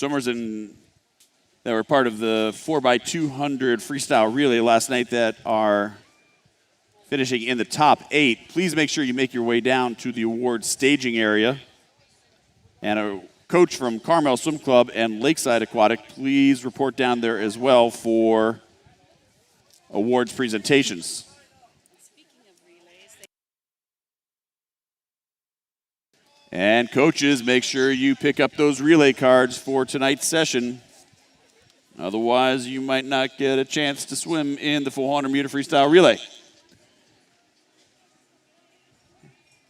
swimmers that were part of the 4x200 freestyle relay last night that are finishing in the top 8. Please make sure you make your way down to the awards staging area. And a coach from Carmel Swim Club and Lakeside Aquatic, please report down there as well for awards presentations. And coaches, make sure you pick up those relay cards for tonight's session. Otherwise, you might not get a chance to swim in the 400-meter freestyle relay.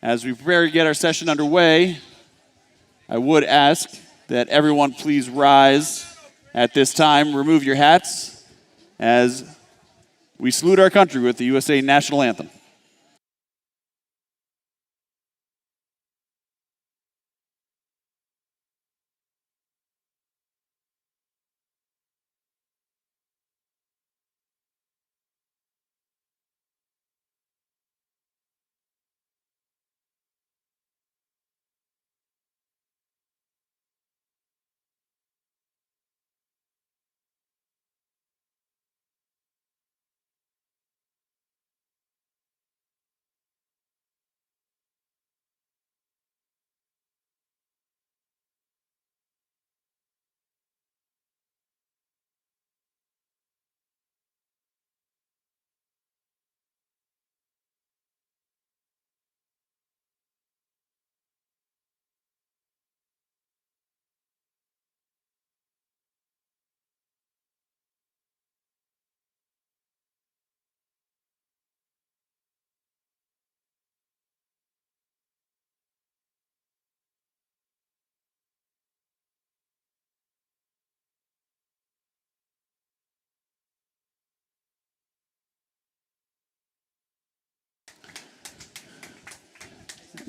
As we prepare to get our session underway, I would ask that everyone please rise at this time. Remove your hats as we salute our country with the USA National Anthem.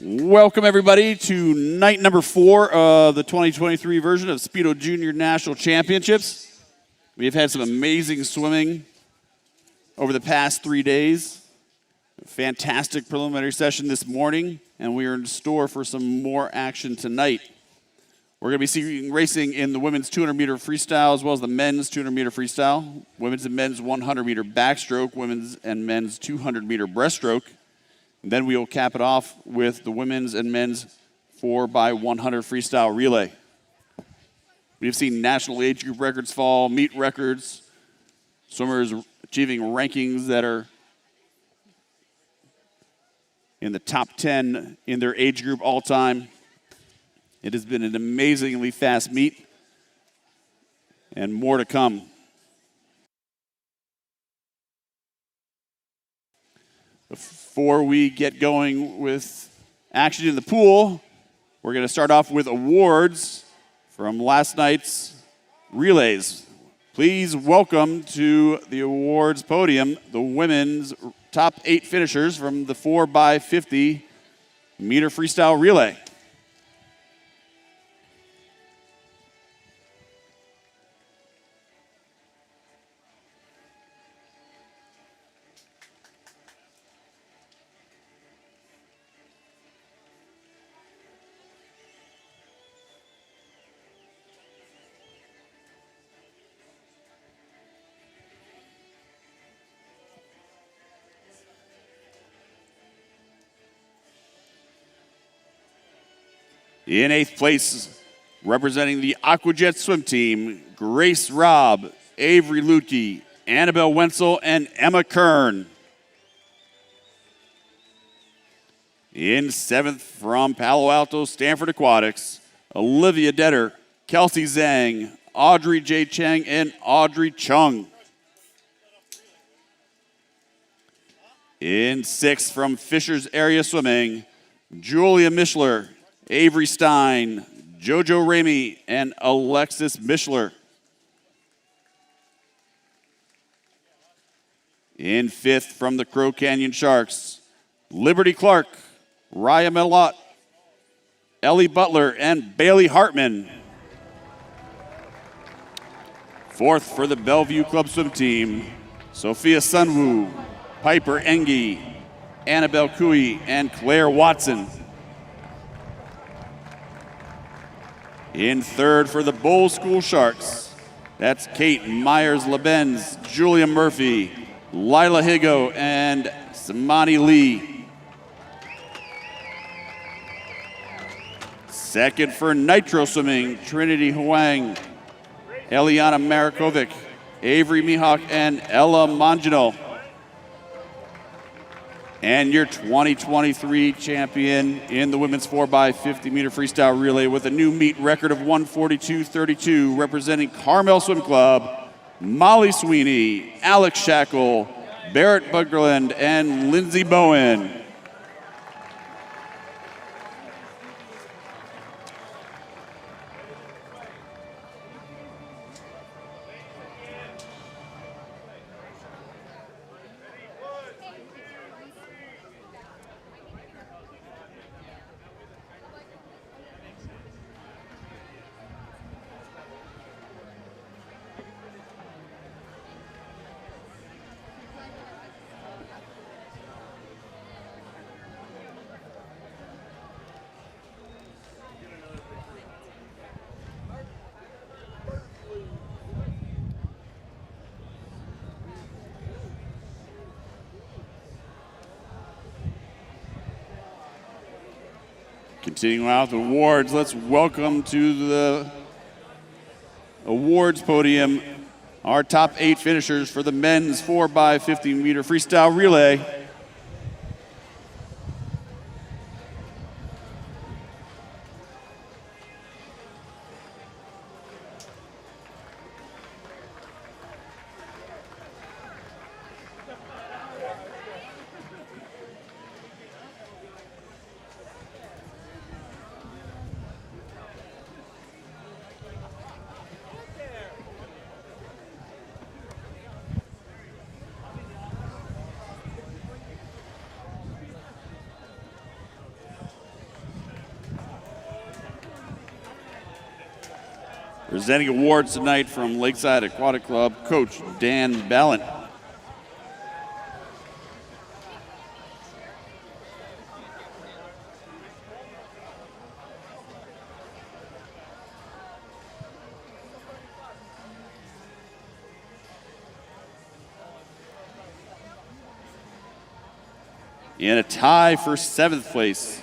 Welcome, everybody, to night number 4 of the 2023 version of Speedo Junior National Championships. We have had some amazing swimming over the past 3 days. A fantastic preliminary session this morning, and we are in store for some more action tonight. We're going to be seeing racing in the women's 200-meter freestyle as well as the men's 200-meter freestyle, women's and men's 100-meter backstroke, women's and men's 200-meter breaststroke. And then we will cap it off with the women's and men's 4x100 freestyle relay. We've seen national age group records fall, meet records, swimmers achieving rankings that are in the top 10 in their age group all time. It has been an amazingly fast meet and more to come. Before we get going with action in the pool, we're going to start off with awards from last night's relays. Please welcome to the awards podium the women's top 8 finishers from the 4x50 meter freestyle relay. In 8th place, representing the Aquajet swim team, Grace Robb, Avery Lutke, Annabelle Wenzel, and Emma Kern. In 7th, from Palo Alto Stanford Aquatics, Olivia Detter, Kelsey Zhang, Audrey J. Chang, and Audrey Chung. In 6th, from Fishers Area Swimming, Julia Mischler, Avery Stein, Jojo Ramey, and Alexis Mischler. In 5th, from the Crow Canyon Sharks, Liberty Clark, Raya Melot, Ellie Butler, and Bailey Hartman. 4th, for the Bellevue Club Swim Team, Sophia Sunwoo, Piper Engie, Annabelle Cooey, and Claire Watson. In third for the Bowl School Sharks, that's Kate Myers-Lebenz, Julia Murphy, Lila Higo, and Samani Lee. Second for Nitro Swimming, Trinity Huang, Eliana Marikovic, Avery Mihawk, and Ella Mangino. And your 2023 champion in the women's 4x50 meter freestyle relay with a new meet record of 142.32, representing Carmel Swim Club, Molly Sweeney, Alex Shackle, Barrett Buggerland, and Lindsay Bowen. Continuing out with awards, let's welcome to the awards podium our top 8 finishers for the men's 4x50 meter freestyle relay. Presenting awards tonight from Lakeside Aquatic Club, Coach Dan Ballant. In a tie for 7th place,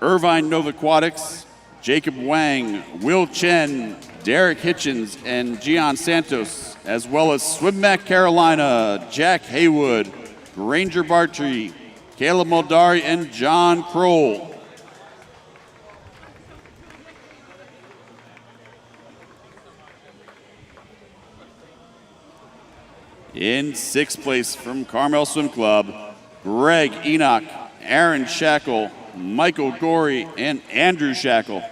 Irvine Nova Aquatics, Jacob Wang, Will Chen, Derek Hitchens, and Gian Santos, as well as Swim Mac Carolina, Jack Haywood, Granger Bartrey, Caleb Moldari, and John Kroll. In 6th place from Carmel Swim Club, Greg Enoch, Aaron Shackle, Michael Gorey, and Andrew Shackle.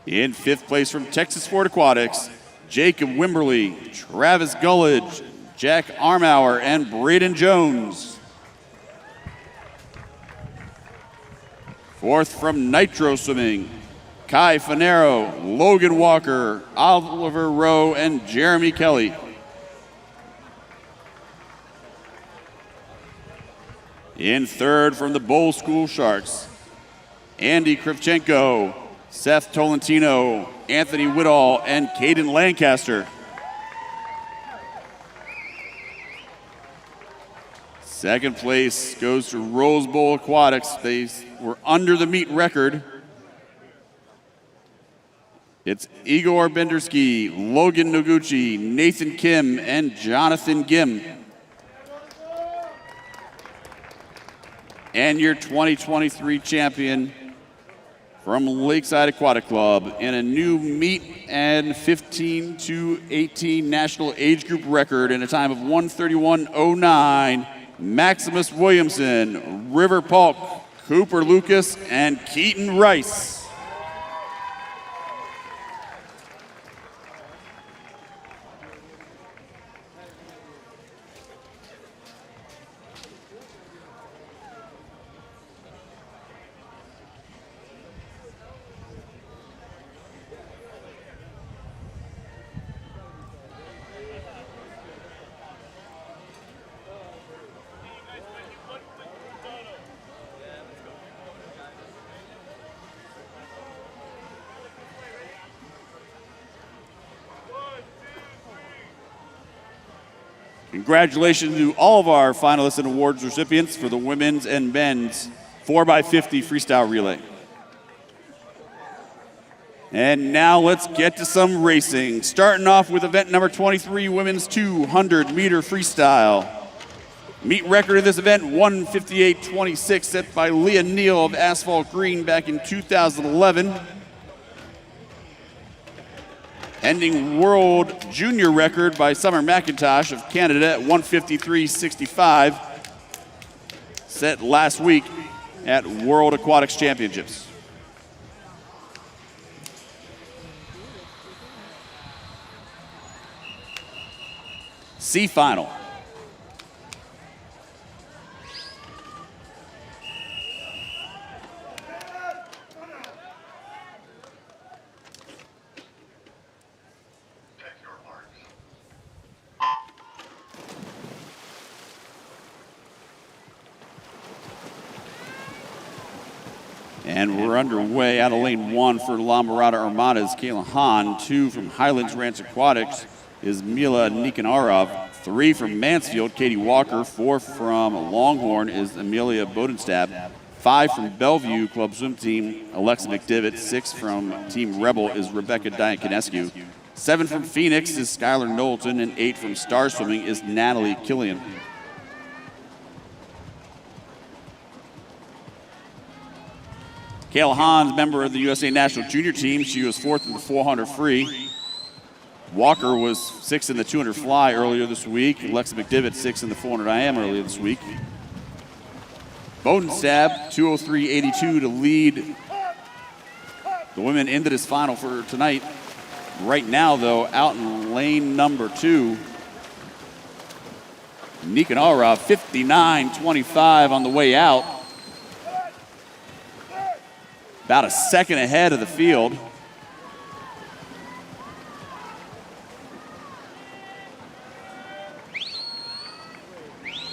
In 5th place from Texas Ford Aquatics, Jacob Wimberly, Travis Gullidge, Jack Armauer, and Braden Jones. 4th from Nitro Swimming, Kai Fanero, Logan Walker, Oliver Rowe, and Jeremy Kelly. In 3rd from the Bowl School Sharks, Andy Krivchenko, Seth Tolentino, Anthony Whittall, and Caden Lancaster. 2nd place goes to Rose Bowl Aquatics. They were under the meet record. It's Igor Bendersky, Logan Noguchi, Nathan Kim, and Jonathan Gim. And your 2023 champion from Lakeside Aquatic Club in a new meet and 15 to 18 national age group record in a time of 1:31.09, Maximus Williamson, River Polk, Cooper Lucas, and Keaton Rice. Congratulations to all of our finalists and awards recipients for the women's and men's 4x50 freestyle relay. And now let's get to some racing. Starting off with event number 23, women's 200-meter freestyle. Meet record of this event, 1:58.26, set by Leah Neal of Asphalt Green back in 2011. Ending world junior record by Summer McIntosh of Canada at 1:53.65, set last week at World Aquatics Championships. C final. And we're underway out of lane 1 for La Mirada Armada is Kayla Hahn. 2 from Highlands Ranch Aquatics is Mila Nikanarov. 3 from Mansfield, Katie Walker. 4 from Longhorn is Amelia Bodenstab. 5 from Bellevue Club Swim Team, Alexa McDivitt. 6 from Team Rebel is Rebecca Diakonescu. 7 from Phoenix is Skylar Knowlton, and 8 from Star Swimming is Natalie Killian. Kayla Hahn's member of the USA National Junior Team. She was 4th in the 400 free. Walker was 6th in the 200 fly earlier this week. Alexa McDivitt 6th in the 400 IM earlier this week. Bodenstab 2:03.82 to lead the women into this final for tonight. Right now, though, out in lane number 2, Nikanarov 59.25 on the way out. About a second ahead of the field.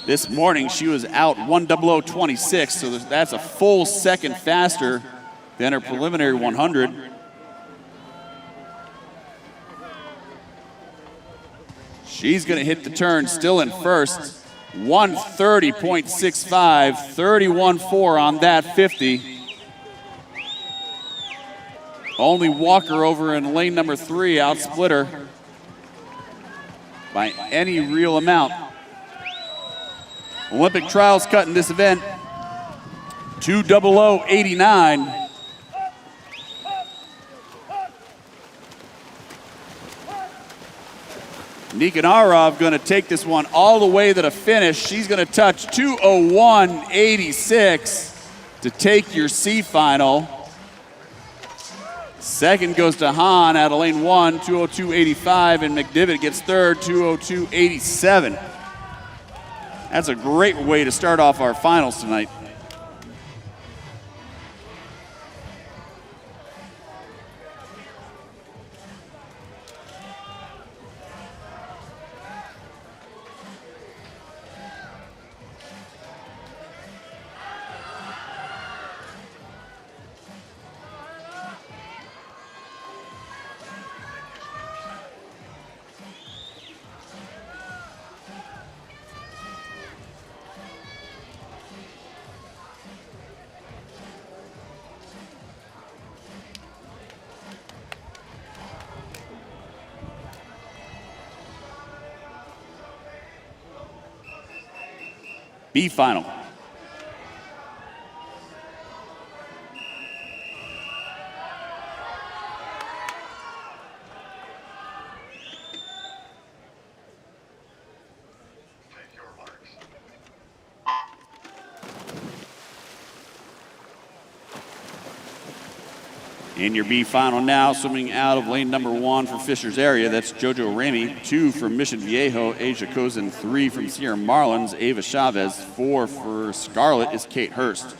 This morning she was out 1:00.26, so that's a full second faster than her preliminary 100. She's gonna hit the turn, still in first. 1:30.65, 31.4 on that 50. Only Walker over in lane number 3 outsplit her by any real amount. Olympic trials cut in this event, 2:00.89. Nikanarov gonna take this one all the way to the finish. She's gonna touch 2:01.86 to take your C final. Second goes to Hahn out of lane 1, 2:02.85, and McDivitt gets third, 2:02.87. That's a great way to start off our finals tonight. B final. In your B final now, swimming out of lane number 1 for Fisher's area, that's Jojo Ramey. 2 from Mission Viejo, Asia Kozin. 3 from Sierra Marlins, Ava Chavez. 4 for Scarlet is Kate Hurst.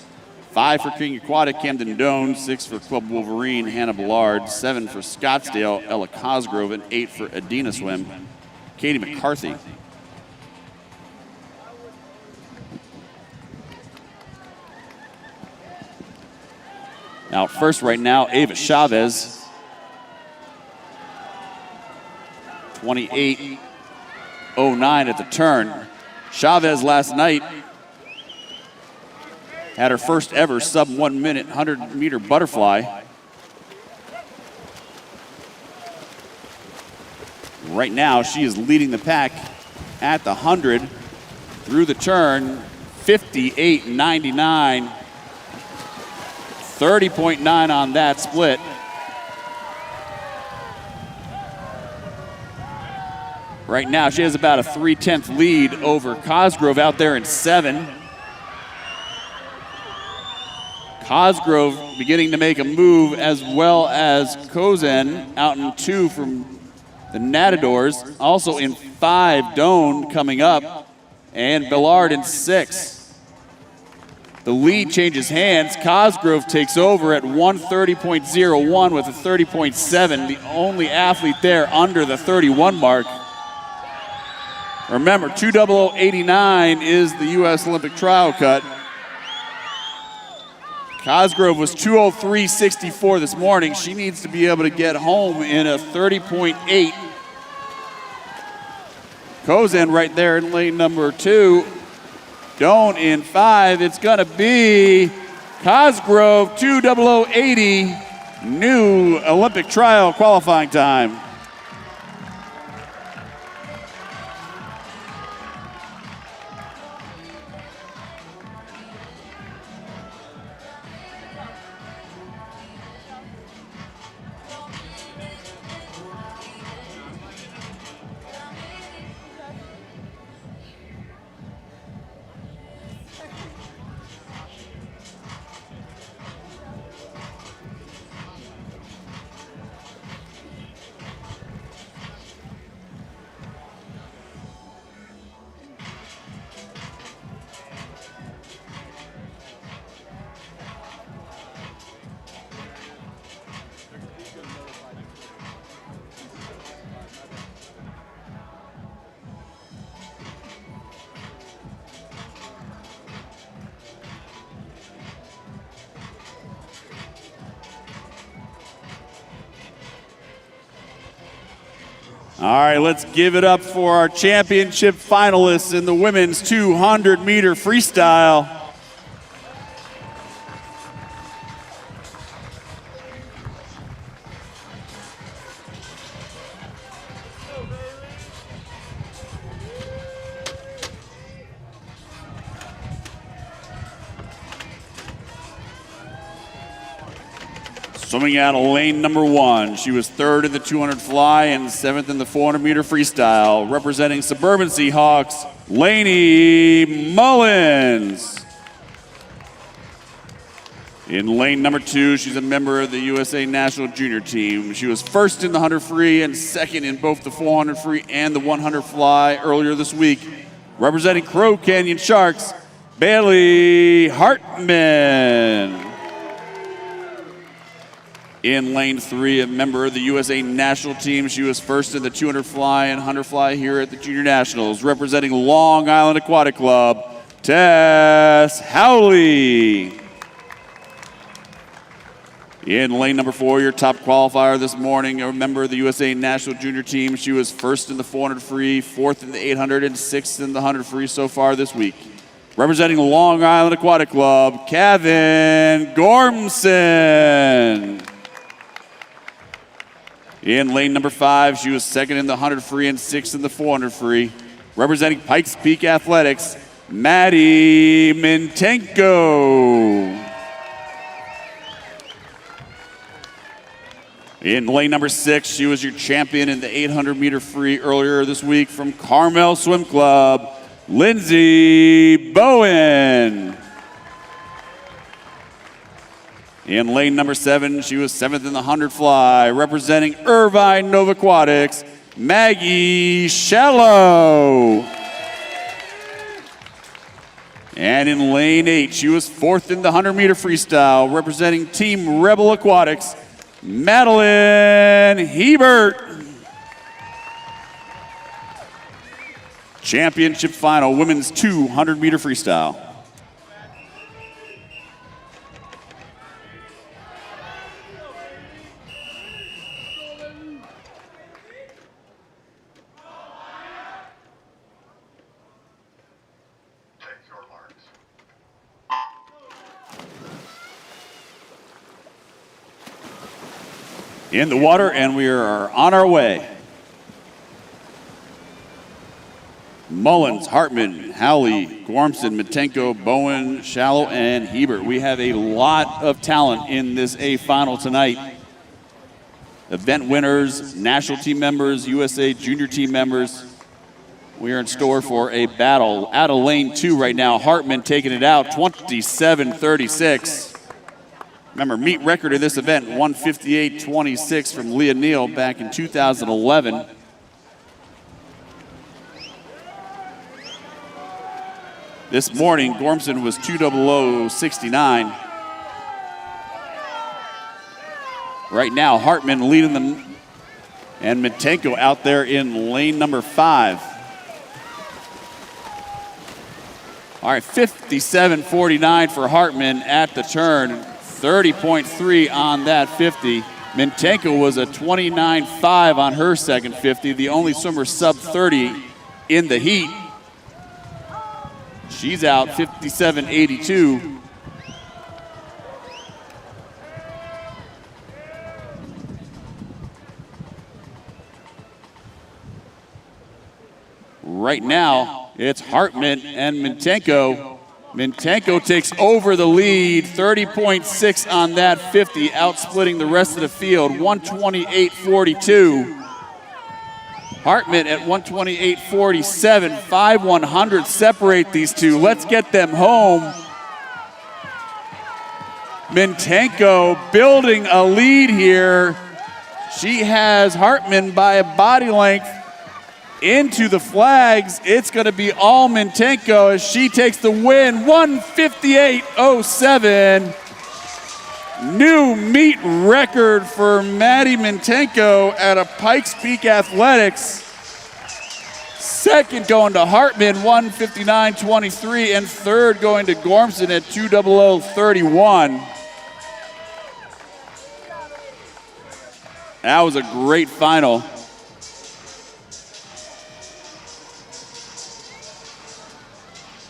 5 for King Aquatic, Camden Doan. 6 for Club Wolverine, Hannah Ballard. 7 for Scottsdale, Ella Cosgrove. And 8 for Adina Swim, Katie McCarthy. Now first right now, Ava Chavez, 1:09 at the turn. Chavez last night had her first ever sub 1 minute 100-meter butterfly. Right now, she is leading the pack at the 100 through the turn, 58.99, 30.9 on that split. Right now, she has about a 3/10 lead over Cosgrove out there in 7. Cosgrove beginning to make a move, as well as Kozen out in 2 from the Natadors. Also in 5, Doan coming up, and Billard in 6. The lead changes hands. Cosgrove takes over at 1:30.01 with a 30.7, the only athlete there under the 31 mark. Remember, 2:00.89 is the U.S. Olympic trial cut. Cosgrove was 2:03.64 this morning. She needs to be able to get home in a 30.8. Kozen right there in lane number 2. Doan in 5. It's going to be Cosgrove, 2:00.80, new Olympic trial qualifying time. All right, let's give it up for our championship finalists in the women's 200-meter freestyle. Swimming out of lane number 1, she was 3rd in the 200 fly and 7th in the 400-meter freestyle. Representing Suburban Seahawks, Lainey Mullins. In lane number 2, she's a member of the USA National Junior Team. She was 1st in the 100 free and 2nd in both the 400 free and the 100 fly earlier this week. Representing Crow Canyon Sharks, Bailey Hartman. In lane 3, a member of the USA National Team. She was 1st in the 200 fly and 100 fly here at the Junior Nationals. Representing Long Island Aquatic Club, Tess Howley. In lane number 4, your top qualifier this morning, a member of the USA National Junior Team. She was 1st in the 400 free, 4th in the 800, and 6th in the 100 free so far this week. Representing Long Island Aquatic Club, Kevin Gormson. In lane number 5, she was 2nd in the 100 free and 6th in the 400 free. Representing Pikes Peak Athletics, Maddie Mintenko. In lane number 6, she was your champion in the 800-meter free earlier this week from Carmel Swim Club, Lindsay Bowen. In lane number 7, she was 7th in the 100 fly, representing Irvine Nova Aquatics, Maggie Shallow. And in lane 8, she was 4th in the 100-meter freestyle, representing Team Rebel Aquatics, Madeline Hebert. Championship final, women's 200-meter freestyle. in the water, and we are on our way. Mullins, Hartman, Howley, Gormson, Mitenko, Bowen, Shallow, and Hebert. We have a lot of talent in this A final tonight. Event winners, national team members, USA junior team members. We are in store for a battle out of lane 2 right now. Hartman taking it out, 27-36. Remember, meet record of this event, 158.26 from Leah Neal back in 2011. This morning, Gormson was 2:00.69. Right now, Hartman leading them, and Mitenko out there in lane number 5. All right, 57.49 for Hartman at the turn, 30.3 on that 50. Mitenko was a 29.5 on her second 50, the only swimmer sub 30 in the heat. She's out 57.82. Right now, it's Hartman and Mitenko. Mitenko takes over the lead, 30.6 on that 50, outsplitting the rest of the field, 128.42. Hartman at 128.47, 5/100 separate these two. Let's get them home. Mitenko building a lead here. She has Hartman by a body length into the flags. It's going to be all Mitenko as she takes the win, 158.07. New meet record for Maddie Mitenko at a Pikes Peak Athletics. Second going to Hartman, 159.23, and third going to Gormson at 2:00.31. That was a great final.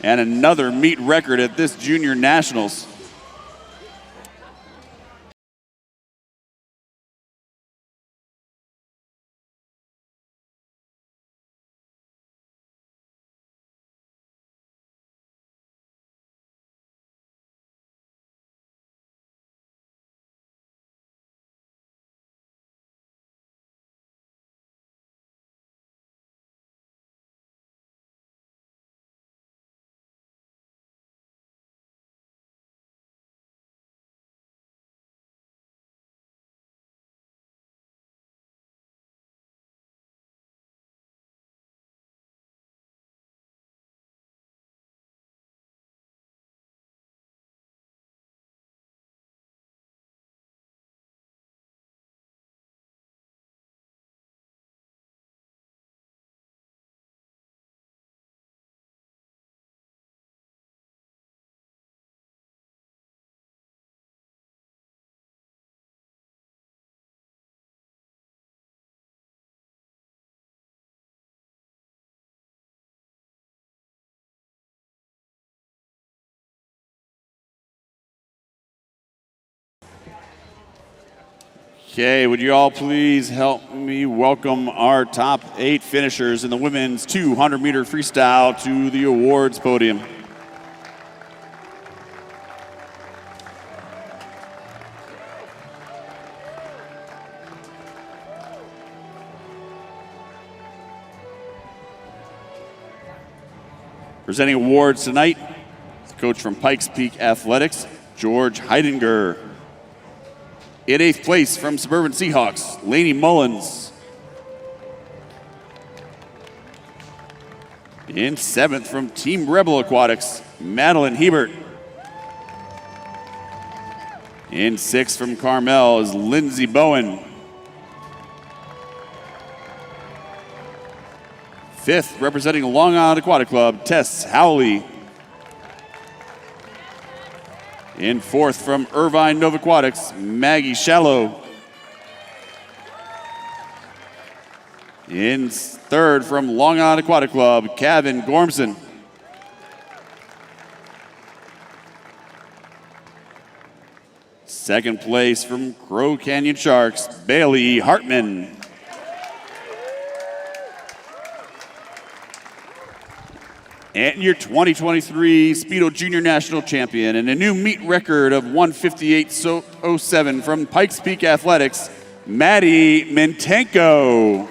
And another meet record at this Junior Nationals. Okay, would you all please help me welcome our top 8 finishers in the women's 200-meter freestyle to the awards podium. Presenting awards tonight, coach from Pikes Peak Athletics, George Heidinger. In 8th place from Suburban Seahawks, Lainey Mullins. In 7th from Team Rebel Aquatics, Madeline Hebert. In 6th from Carmel is Lindsay Bowen. 5th, representing Long Island Aquatic Club, Tess Howley. In 4th from Irvine Nova Aquatics, Maggie Shallow. In 3rd from Long Island Aquatic Club, Kevin Gormson. Second place from Crow Canyon Sharks, Bailey Hartman. And your 2023 Speedo Junior National Champion and a new meet record of 158.07 from Pikes Peak Athletics, Maddie Mintenko.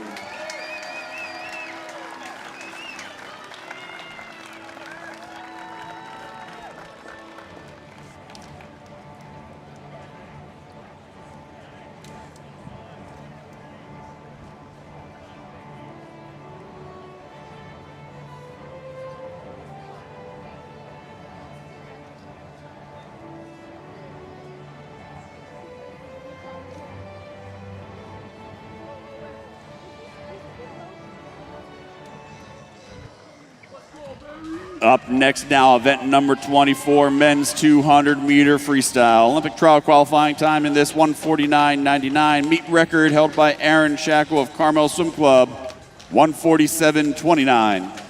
Up next now, event number 24, men's 200-meter freestyle. Olympic trial qualifying time in this 149.99. Meet record held by Aaron Shackle of Carmel Swim Club, 147.29.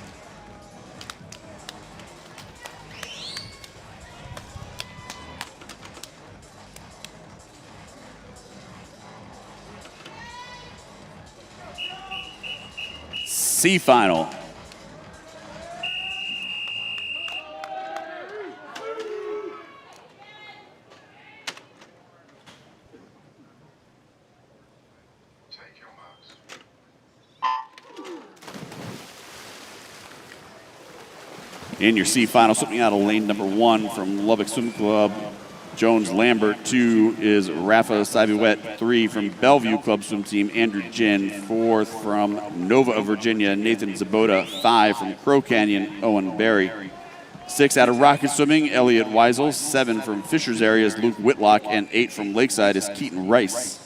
C final. In your C final, swimming out of lane number 1 from Lubbock Swim Club, Jones Lambert. 2 is Rafa Sabiwet. 3 from Bellevue Club Swim Team, Andrew Ginn. 4th from Nova of Virginia, Nathan Zabota. 5 from Crow Canyon, Owen Berry. 6 out of Rocket Swimming, Elliot Weisel. 7 from Fishers Area is Luke Whitlock, and 8 from Lakeside is Keaton Rice.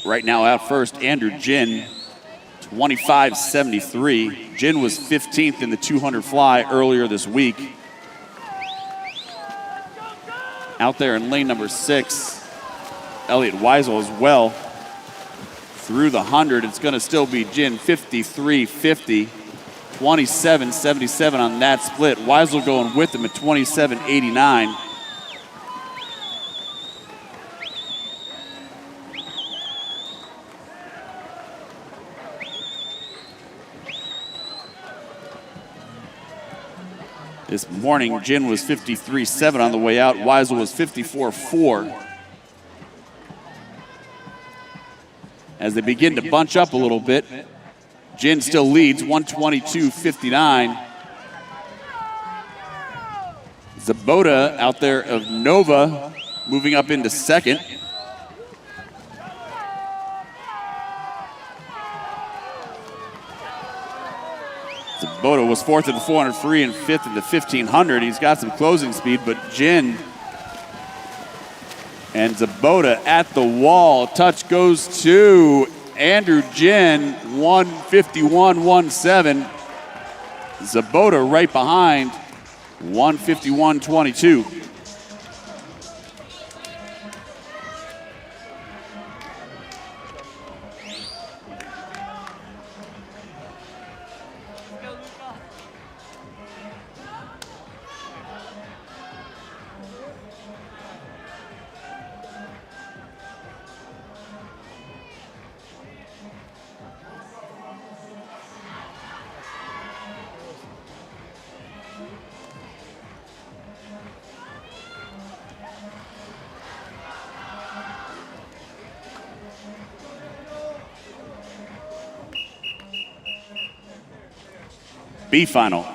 Right now out first, Andrew Ginn, 25.73. Ginn was 15th in the 200 fly earlier this week. Out there in lane number 6, Elliot Weisel as well. Through the 100, it's going to still be Ginn, 53.50, 27.77 on that split. Weisel going with him at 27.89. This morning, Ginn was 53.7 on the way out. Weisel was 54.4. As they begin to bunch up a little bit, Ginn still leads, 122.59. Zabota out there of Nova moving up into second. Zabota was 4th in the 400 free and 5th in the 1500. He's got some closing speed, but Ginn and Zabota at the wall. Touch goes to Andrew Ginn, 151.17. Zabota right behind, 151.22. B final.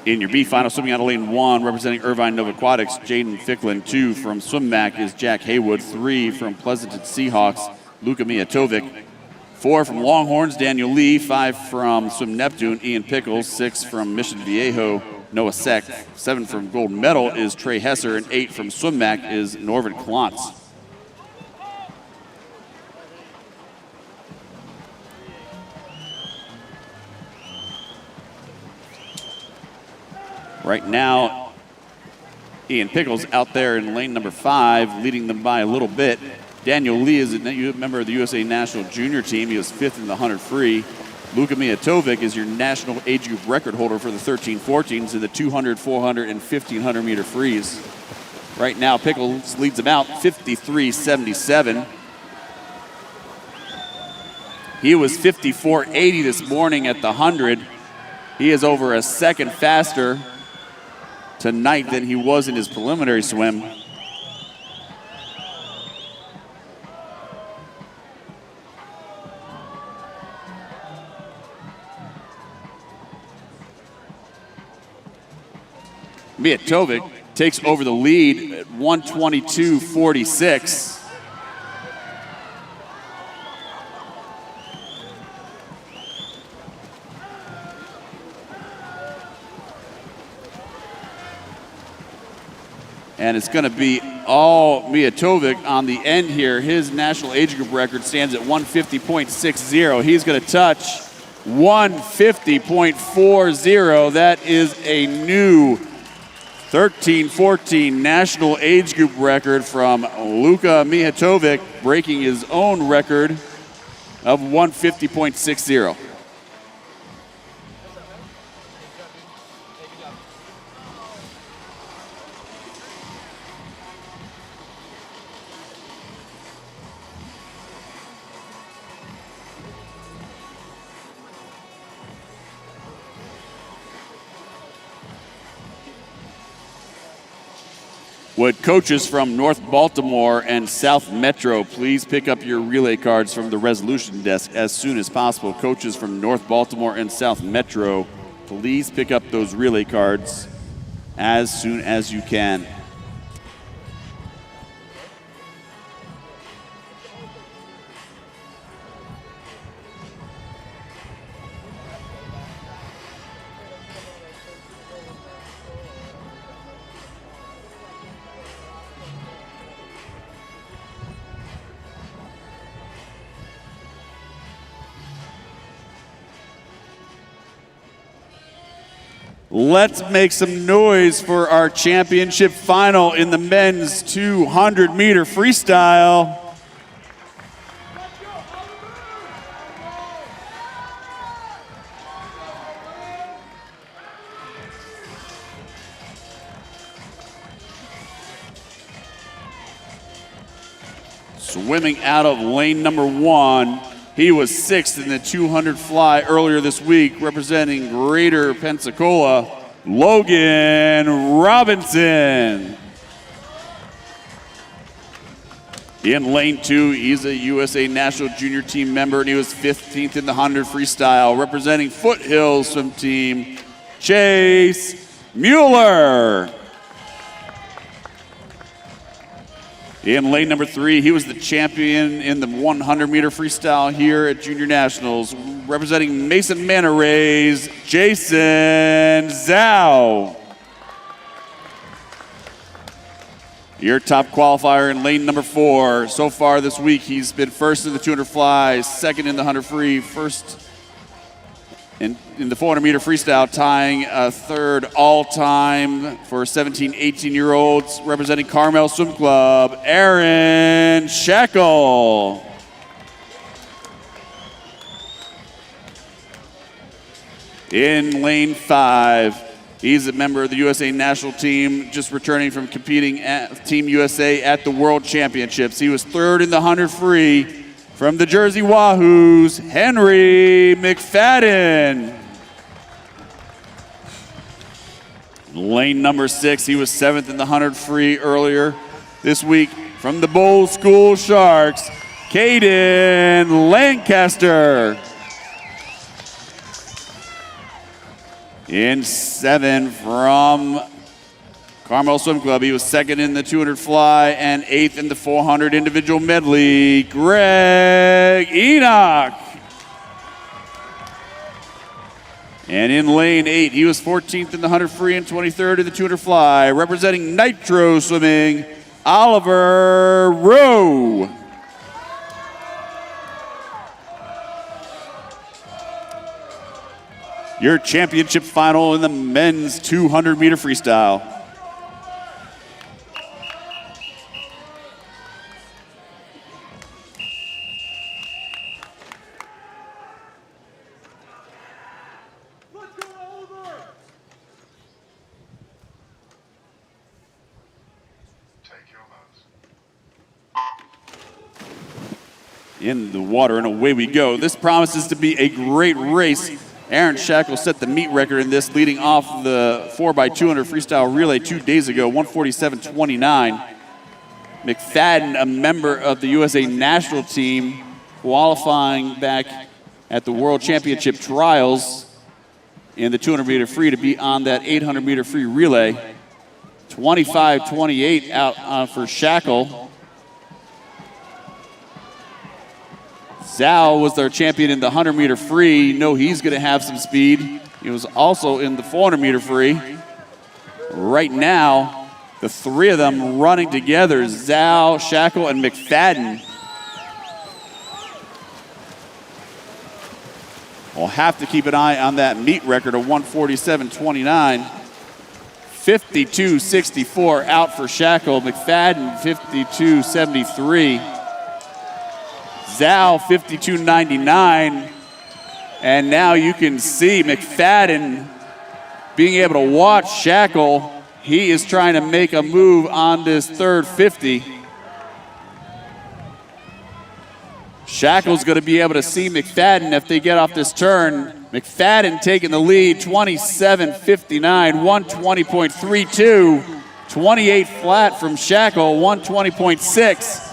In your B final, swimming out of lane 1, representing Irvine Nova Aquatics, Jaden Ficklin. 2 from Swim Mac is Jack Haywood. 3 from Pleasanton Seahawks, Luka Mijatovic. 4 from Longhorns, Daniel Lee. 5 from Swim Neptune, Ian Pickles. 6 from Mission Viejo, Noah Seck. 7 from gold medal is Trey Hesser, and 8 from swim mac is Norvin Klontz. Right now, Ian Pickles out there in lane number 5, leading them by a little bit. Daniel Lee is a member of the USA National Junior Team. He was 5th in the 100 free. Luka Mijatovic is your national age group record holder for the 13-14s in the 200, 400, and 1,500 meter frees. Right now, Pickles leads them out 53-77. He was 54.80 this morning at the 100. He is over a second faster tonight than he was in his preliminary swim. Mijatovic takes over the lead at 122.46. And it's going to be all Mijatovic on the end here. His national age group record stands at 150.60. He's going to touch 150.40. That is a new 13-14 national age group record from Luka Mijatovic, breaking his own record of 150.60. Would coaches from North Baltimore and South Metro please pick up your relay cards from the resolution desk as soon as possible? Coaches from North Baltimore and South Metro, please pick up those relay cards as soon as you can. Let's make some noise for our championship final in the men's 200-meter freestyle. Swimming out of lane number 1. He was 6th in the 200 fly earlier this week, representing Greater Pensacola, Logan Robinson. In lane 2, he's a USA National Junior Team member, and he was 15th in the 100 freestyle, representing Foothills Swim Team, Chase Mueller. In lane number 3, he was the champion in the 100-meter freestyle here at Junior Nationals, representing Mason Manta Ray's Jason Zhao. Your top qualifier in lane number 4. So far this week, he's been first in the 200 fly, second in the 100 free, first in the 400-meter freestyle, tying a third all-time for 17, 18-year-olds, representing Carmel Swim Club, Aaron Shackle. In lane 5, he's a member of the USA National Team, just returning from competing at Team USA at the World Championships. He was 3rd in the 100 free. From the Jersey Wahoos, Henry McFadden. Lane number 6, he was 7th in the 100 free earlier this week. From the Bowl School Sharks, Caden Lancaster. In 7 from Carmel Swim Club, he was 2nd in the 200 fly and 8th in the 400 individual medley, Greg Enoch. And in lane 8, he was 14th in the 100 free and 23rd in the 200 fly. Representing Nitro Swimming, Oliver Rowe. Your championship final in the men's 200-meter freestyle. In the water, and away we go. This promises to be a great race. Aaron Shackle set the meet record in this, leading off the 4x200 freestyle relay 2 days ago, 147.29. McFadden, a member of the USA national team, qualifying back at the World Championship trials in the 200-meter free to be on that 800-meter free relay. 25.28 out for Shackle. Zhao was their champion in the 100-meter free. You know he's going to have some speed. He was also in the 400-meter free. Right now, the three of them running together, Zhao, Shackle, and McFadden. We'll have to keep an eye on that meet record of 147.29. 52.64 out for Shackle. McFadden, 52.73. Zhao, 52.99. And now you can see McFadden being able to watch Shackle. He is trying to make a move on this third 50. Shackle's going to be able to see McFadden if they get off this turn. McFadden taking the lead, 27.59, 120.32. 28 flat from Shackle, 120.6.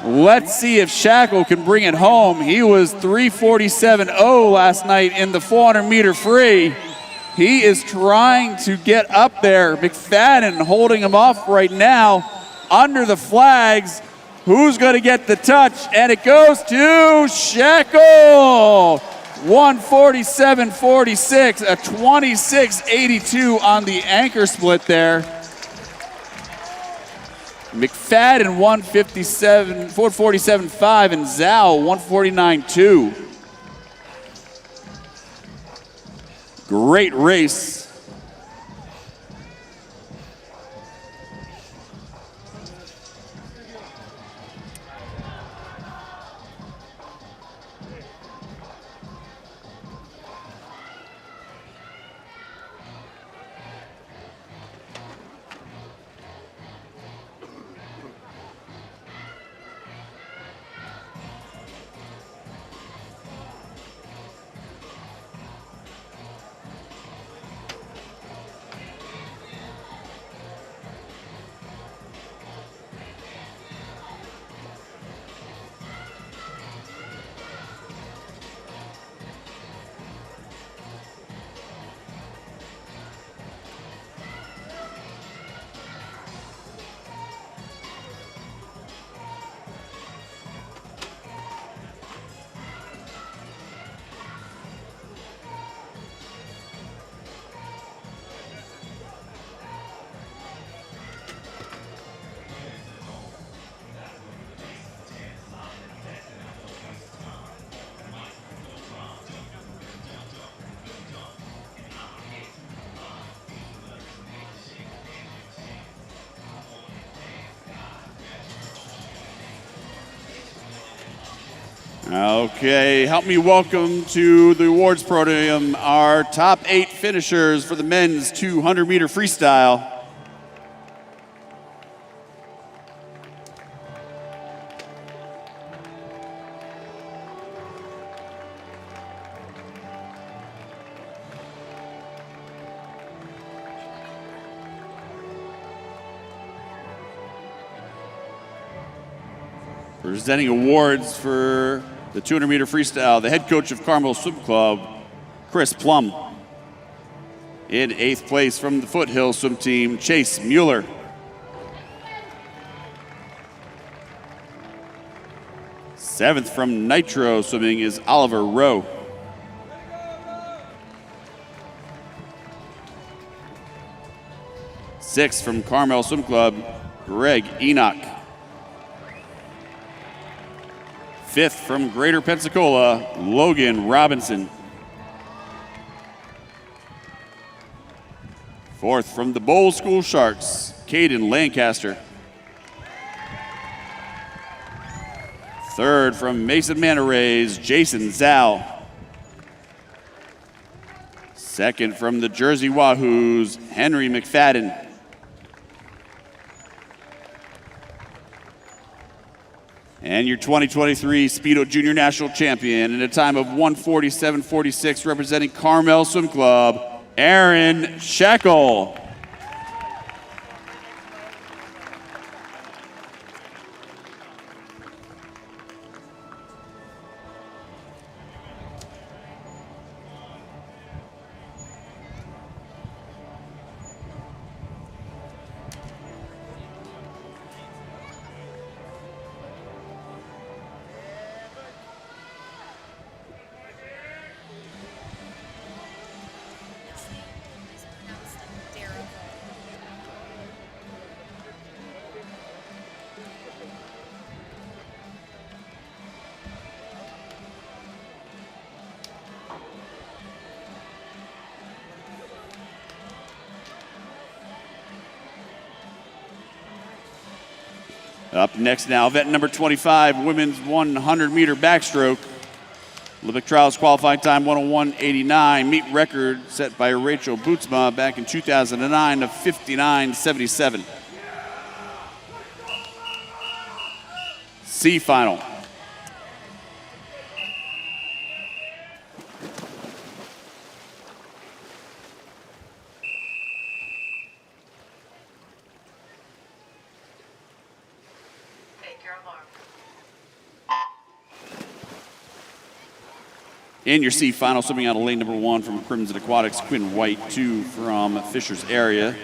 Let's see if Shackle can bring it home. He was 347.0 last night in the 400-meter free. He is trying to get up there. McFadden holding him off right now under the flags. Who's going to get the touch? And it goes to Shackle. 147.46, a 26.82 on the anchor split there. McFadden 447.5 and Zhao 149.2. Great race. Okay, help me welcome to the awards podium our top 8 finishers for the men's 200-meter freestyle. Presenting awards for the 200-meter freestyle, the head coach of Carmel Swim Club, Chris Plum. In 8th place from the Foothill Swim Team, Chase Mueller. Seventh from Nitro Swimming is Oliver Rowe. 6th from Carmel Swim Club, Greg Enoch. 5th from Greater Pensacola, Logan Robinson. 4th from the Bowl School Sharks, Caden Lancaster. 3rd from Mason Manta Rays, Jason Zhao. 2nd from the Jersey Wahoos, Henry McFadden. And your 2023 Speedo Junior National Champion in a time of 1:47.46, representing Carmel Swim Club, Aaron Shekel. Up next now, event number 25, women's 100-meter backstroke. Olympic trials qualifying time 1:01.89. Meet record set by Rachel Bootsma back in 2009 of 59.77. C final. In your C final, swimming out of lane number 1 from Crimson Aquatics, Quinn White. 2 from Fisher's Area,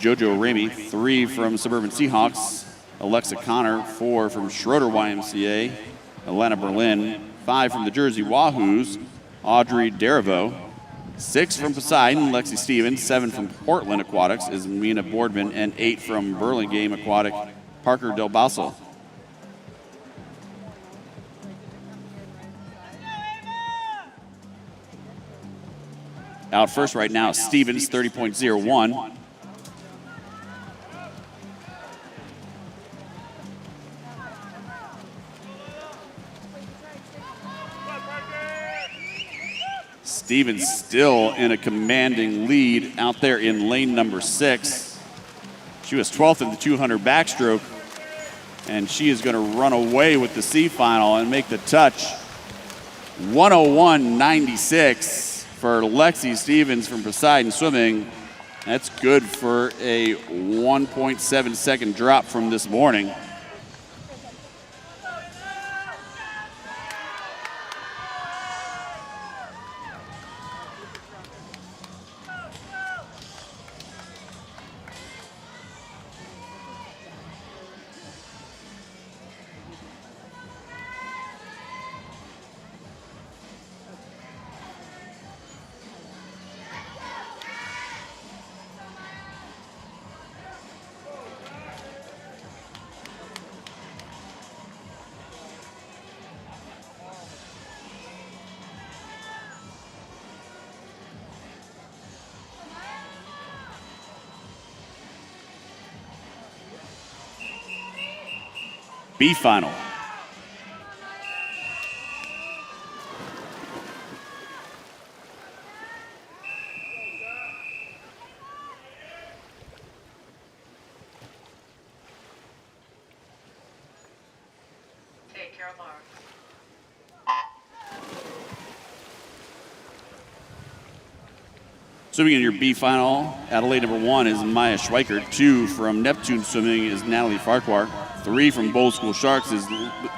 JoJo Ramey. 3 from Suburban Seahawks, Alexa Connor. 4 from Schroeder YMCA, Atlanta Berlin. 5 from the Jersey Wahoos, Audrey Derivo. 6 from Poseidon, Lexi Stevens. 7 from Portland Aquatics is Mina Boardman, and 8 from Burlingame Aquatic, Parker Del Basso. Out first right now, Stevens, 30.01. Stevens still in a commanding lead out there in lane number 6. She was 12th in the 200 backstroke, and she is going to run away with the C final and make the touch. 1:01.96. For Lexi Stevens from Poseidon Swimming. That's good for a 1.7 second drop from this morning. B final. Take your alarm. Swimming in your B final, Adelaide number 1 is Maya Schweikert. 2 from Neptune Swimming is Natalie Farquhar. 3 from Bowl School Sharks is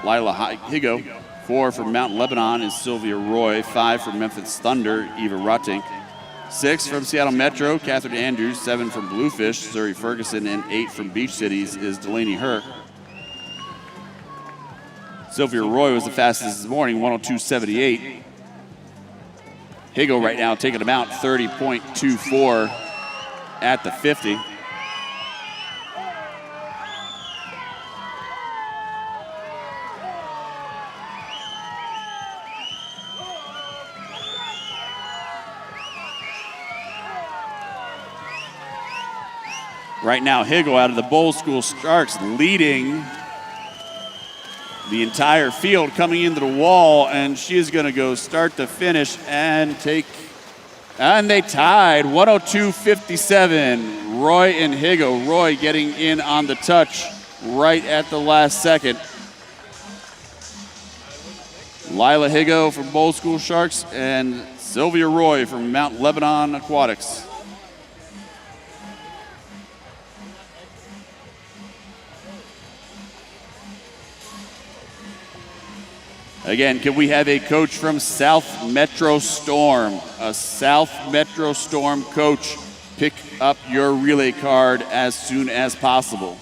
Lila Higo. 4 from Mount Lebanon is Sylvia Roy. 5 from Memphis Thunder, Eva Rottink. 6 from Seattle Metro, Catherine Andrews. 7 from Bluefish, Zuri Ferguson. And 8 from Beach Cities is Delaney Herr. Sylvia Roy was the fastest this morning, 1:02.78. Higo right now taking about 30.24 at the 50. Right now, Higgo out of the Bowl School Sharks leading the entire field coming into the wall, and she is going to go start to finish and take, and they tied 102.57. Roy and Higgo. Roy getting in on the touch right at the last second. Lila Higgo from Bowl School Sharks and Sylvia Roy from Mount Lebanon Aquatics. Again, can we have a coach from South Metro Storm? A South Metro Storm coach, pick up your relay card as soon as possible.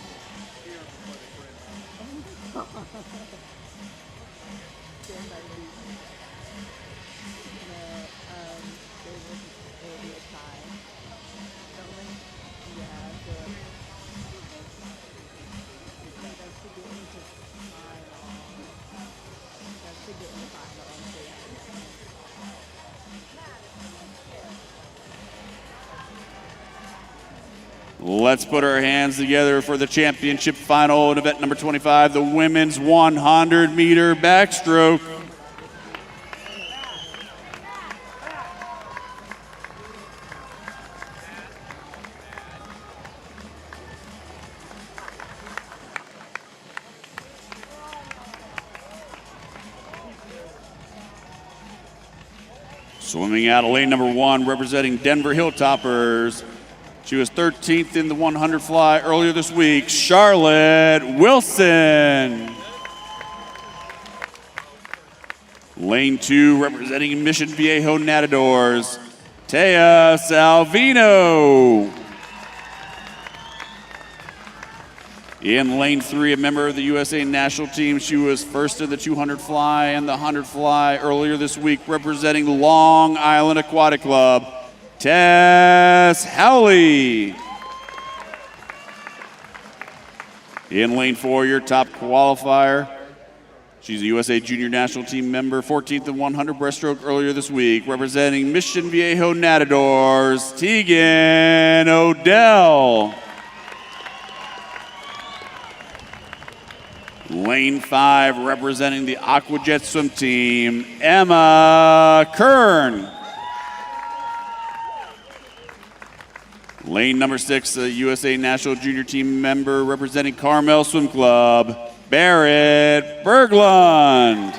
Let's put our hands together for the championship final in event number 25, the women's 100-meter backstroke. Swimming out of lane number 1, representing Denver Hilltoppers. She was 13th in the 100 fly earlier this week, Charlotte Wilson. Lane 2, representing Mission Viejo Natadores, Tea Salvino. In lane 3, a member of the USA national team. She was first in the 200 fly and the 100 fly earlier this week, representing Long Island Aquatic Club, Tess Howley. In lane 4, your top qualifier. She's a USA Junior National Team member, 14th in 100 breaststroke earlier this week, representing Mission Viejo Natadores, Tegan Odell. Lane 5, representing the Aquajet swim team, Emma Kern. Lane number 6, a USA National Junior Team member representing Carmel Swim Club, Barrett Berglund.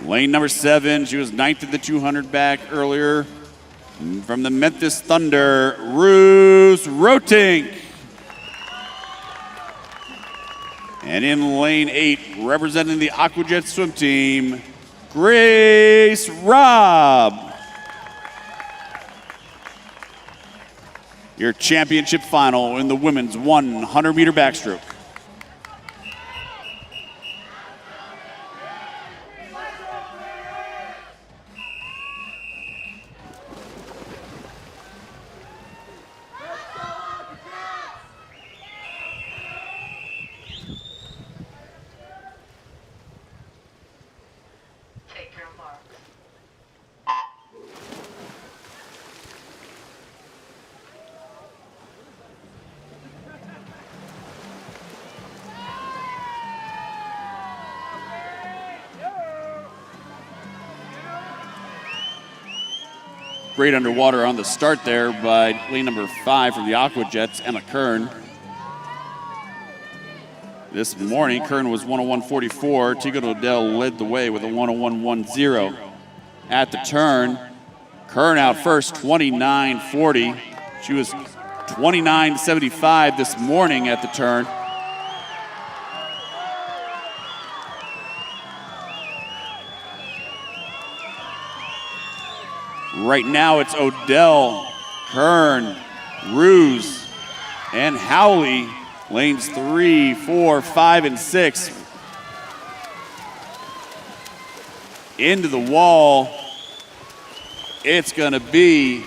Lane number 7, she was 9th in the 200 back earlier, from the Memphis Thunder, Ruth Rotink. And in lane 8, representing the Aquajet swim team, Grace Robb. Your championship final in the women's 100-meter backstroke. Take your mark. Great underwater on the start there by lane number 5 from the Aquajets, Emma Kern. This morning, Kern was 101.44. Tegan Odell led the way with a 101.10. At the turn, Kern out first, 29.40. She was 29.75 this morning at the turn. Right now it's Odell, Kern, Ruse, and Howley, lanes 3, 4, 5, and 6. Into the wall, it's gonna be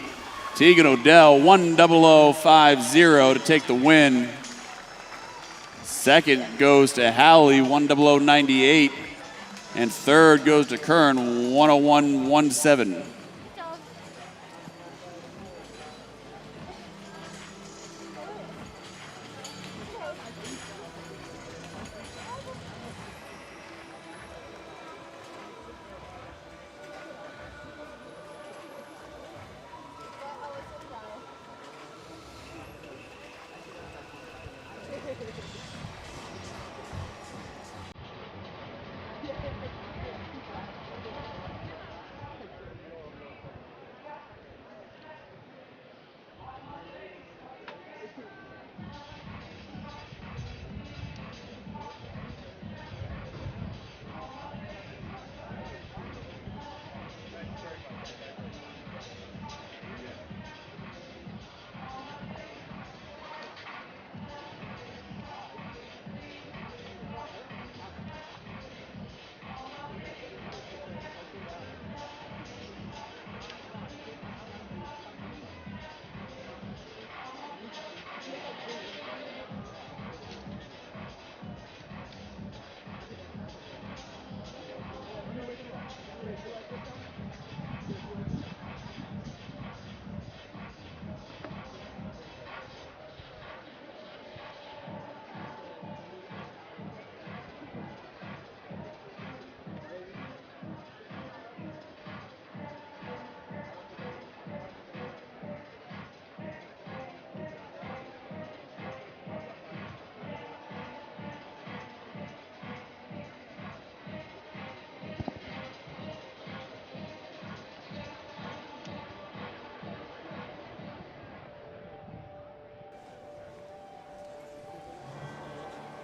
Tegan Odell, 100.50 to take the win. Second goes to Howley, 100.98, and third goes to Kern, 101.17.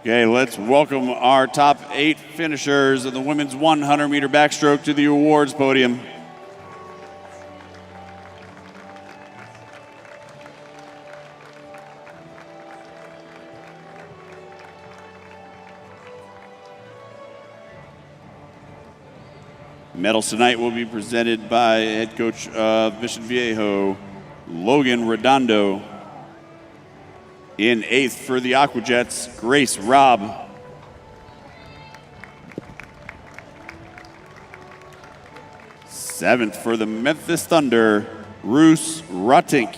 Okay, let's welcome our top 8 finishers of the women's 100-meter backstroke to the awards podium. Medals tonight will be presented by head coach of Mission Viejo, Logan Redondo. In 8th for the Aquajets, Grace Robb. 7th for the Memphis Thunder, Roos Ruttink.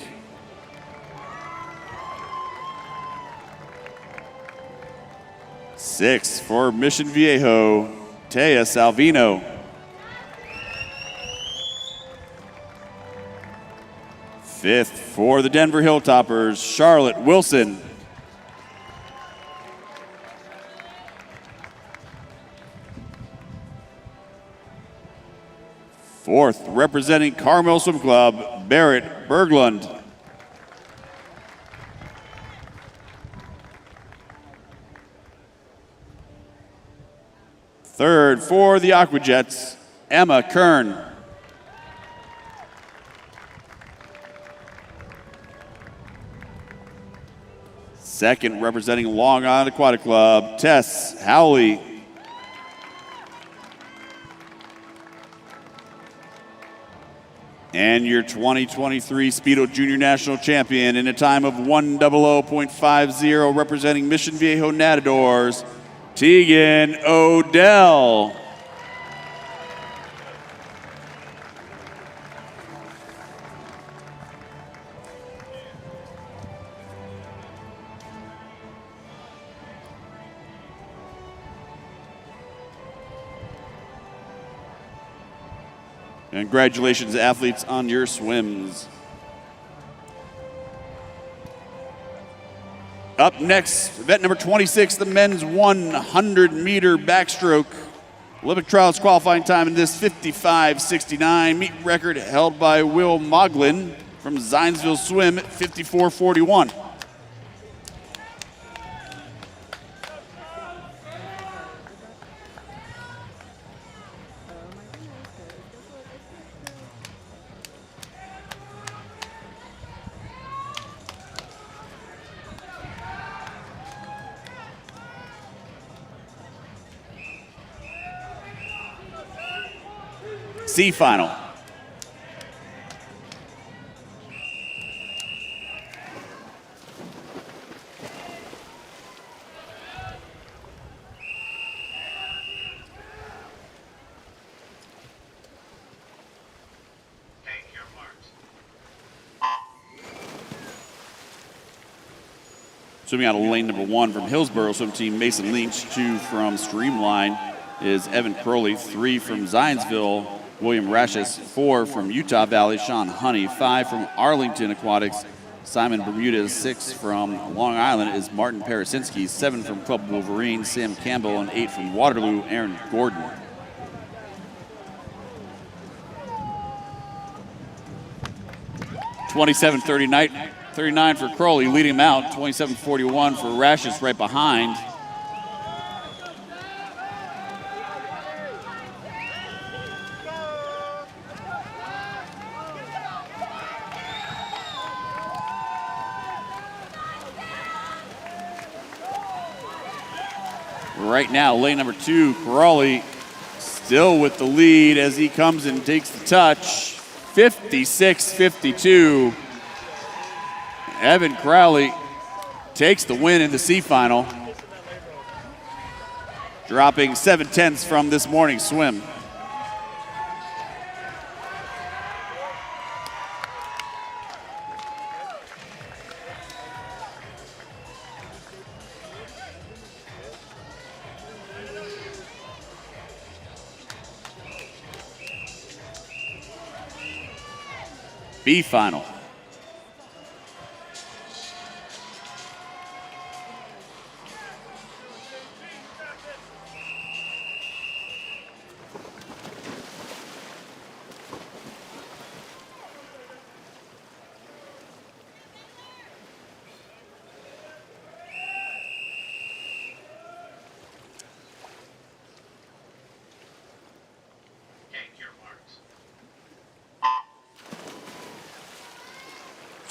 6th for Mission Viejo, Taya Salvino. 5th for the Denver Hilltoppers, Charlotte Wilson. 4th, representing Carmel Swim Club, Barrett Berglund. 3rd for the Aquajets, Emma Kern. 2nd, representing Long Island Aquatic Club, Tess Howley. And your 2023 Speedo Junior National Champion in a time of 1:00.50, representing Mission Viejo Natadors, Tegan Odell. Congratulations, athletes, on your swims. Up next, event number 26, the men's 100-meter backstroke. Olympic trials qualifying time in this 55:69. Meet record held by Will Moglin from Zionsville Swim at 54:41. C final. Swimming out of lane number 1 from Hillsborough swim team, Mason Lynch. 2 from Streamline is Evan Crowley. 3 from Zionsville, William Rashes. 4 from Utah Valley, Sean Honey. 5 from Arlington Aquatics, Simon Bermudez. 6 from Long Island is Martin Parasinski. 7 from Club Wolverine, Sam Campbell. And 8 from Waterloo, Aaron Gordon. $27.39 for Crowley, leading him out. $27.41 for Rashes right behind. Right now, lane number 2, Crowley still with the lead as he comes and takes the touch. 56-52. Evan Crowley takes the win in the C final, dropping 7/10 from this morning's swim. B final.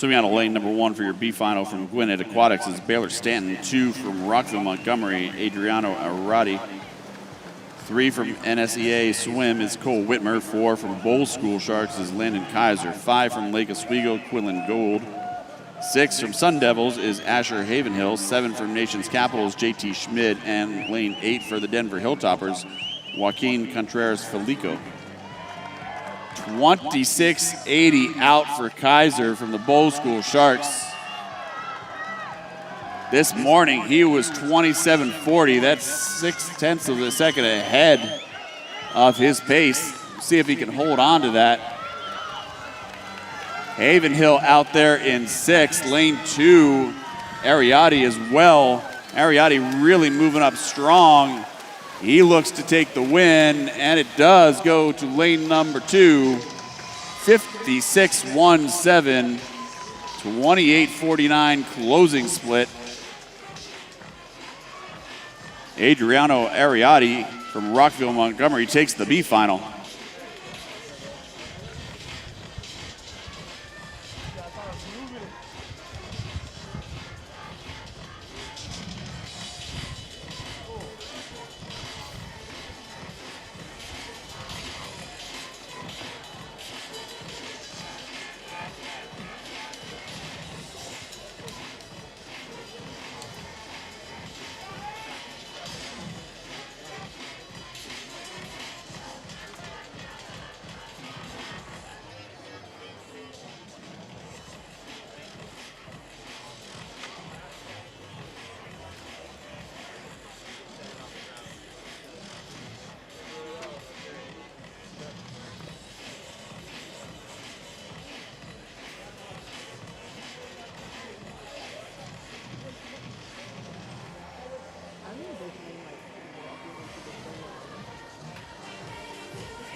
Swimming out of lane number 1 for your B final from Gwinnett Aquatics is Baylor Stanton. 2 from Rockville Montgomery, Adriano Arati. 3 from NSEA Swim is Cole Whitmer. 4 from Bowl School Sharks is Landon Kaiser. 5 from Lake Oswego, Quinlan Gold. 6 from Sun Devils is Asher Havenhill. 7 from Nation's Capital is JT Schmidt. And lane 8 for the Denver Hilltoppers, Joaquin Contreras Felico. 26.80 out for Kaiser from the Bowl School Sharks. This morning he was 27.40. That's 0.6 of a second ahead of his pace. See if he can hold on to that. Havenhill out there in 6th. Lane 2, Ariati as well. Ariati really moving up strong. He looks to take the win, and it does go to lane number 2. 56.17, 28.49 closing split. Adriano Ariati from Rockville Montgomery takes the B final.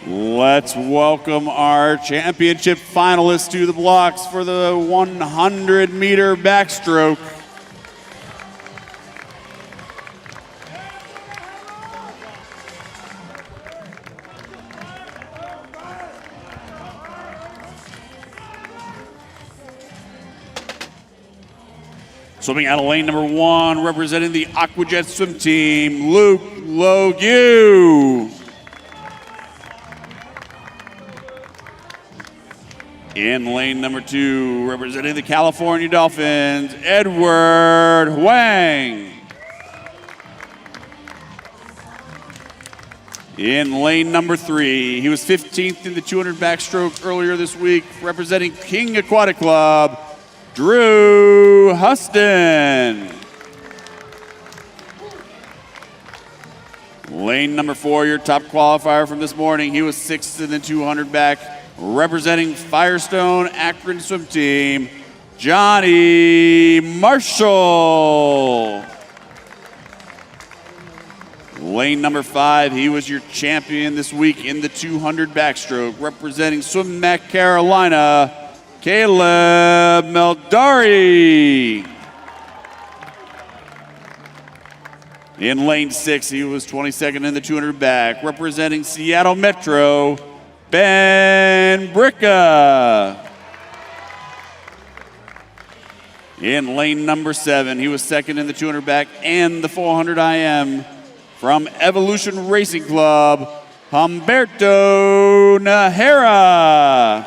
Let's welcome our championship finalists to the blocks for the 100-meter backstroke. Swimming out of lane number 1, representing the Aquajet swim team, Luke Logue. In lane number 2, representing the California Dolphins, Edward Huang. In lane number 3, he was 15th in the 200 backstroke earlier this week, representing King Aquatic Club, Drew Huston. Lane number 4, your top qualifier from this morning, he was 6th in the 200 back, representing Firestone Akron swim team, Johnny Marshall. Lane number 5, he was your champion this week in the 200 backstroke, representing Swim Mac Carolina, Caleb Meldari. In lane 6, he was 22nd in the 200 back, representing Seattle Metro, Ben Bricka. In lane number 7, he was 2nd in the 200 back and the 400 IM from Evolution Racing Club, Humberto Najera.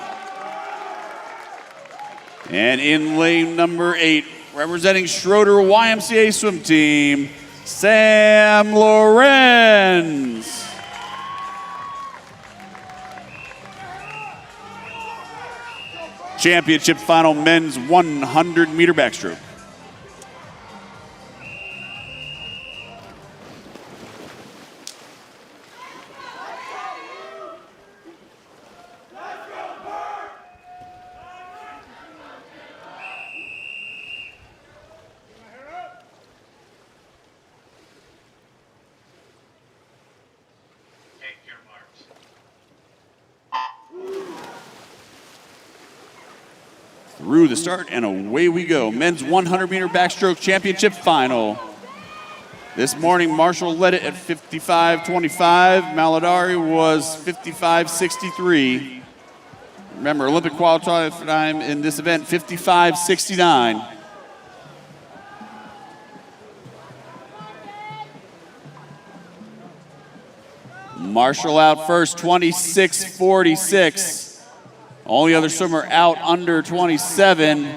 And in lane number 8, representing Schroeder YMCA swim team, Sam Lorenz. Championship final men's 100-meter backstroke. Through the start, and away we go. Men's 100-meter backstroke championship final. This morning, Marshall led it at 55.25. Maladari was 55.63. Remember, Olympic qualifying time in this event, 55:69. Marshall out first, 26:46. Only other swimmer out under 27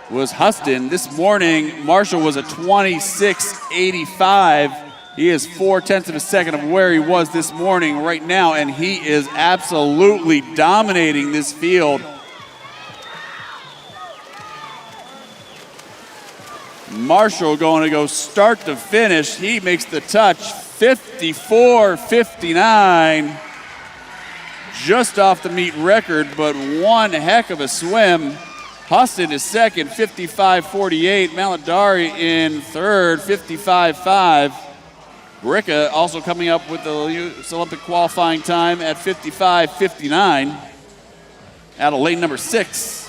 was Huston. This morning, Marshall was a 26:85. He is 0.4 of a second of where he was this morning right now, and he is absolutely dominating this field. Marshall going to go start to finish. He makes the touch, 54:59. Just off the meet record, but one heck of a swim. Huston is second, 55:48. Maladari in third, 55:5. Bricka also coming up with the U.S. Olympic qualifying time at 55:59 out of lane number 6.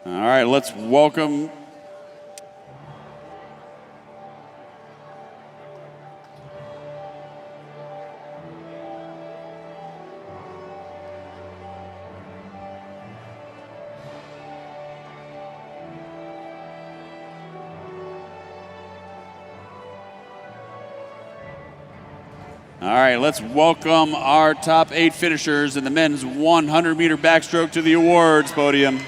All right, let's welcome our top 8 finishers in the men's 100-meter backstroke to the awards podium.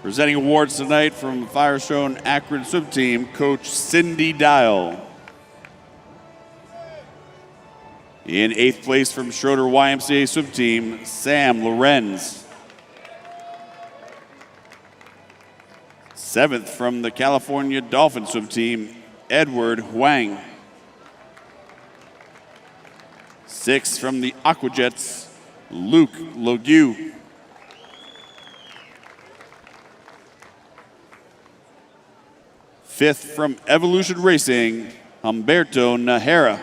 Presenting awards tonight from Firestone Akron Swim Team, Coach Cindy Dial. In 8th place from Schroeder YMCA Swim Team, Sam Lorenz. 7th from the California Dolphin Swim Team, Edward Huang. 6th from the Aquajets, Luke Logue. 5th from Evolution Racing, Humberto Najera.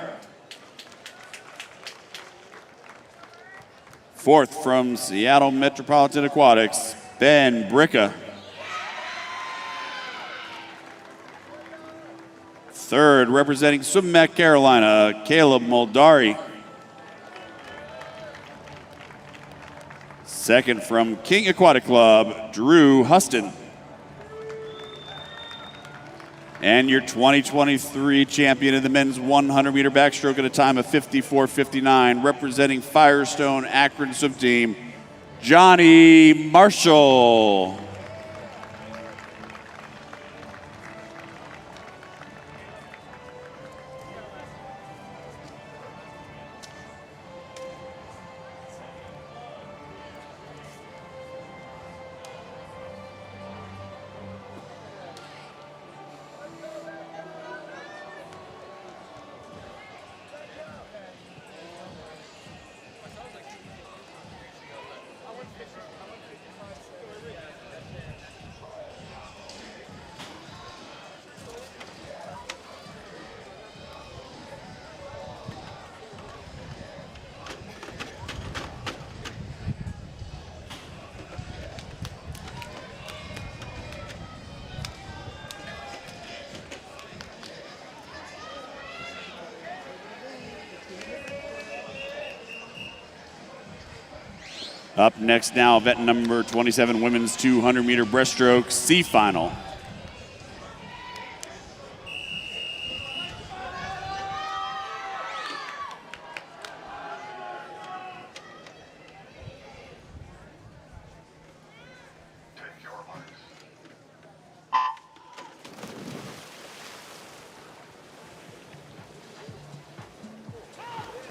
4th from Seattle Metropolitan Aquatics, Ben Bricka. 3rd, representing SwimMac Carolina, Caleb Moldari. 2nd from King Aquatic Club, Drew Huston. And your 2023 champion in the men's 100-meter backstroke at a time of 54:59, representing Firestone Akron Swim Team, Johnny Marshall. Up next now, event number 27, women's 200-meter breaststroke C final.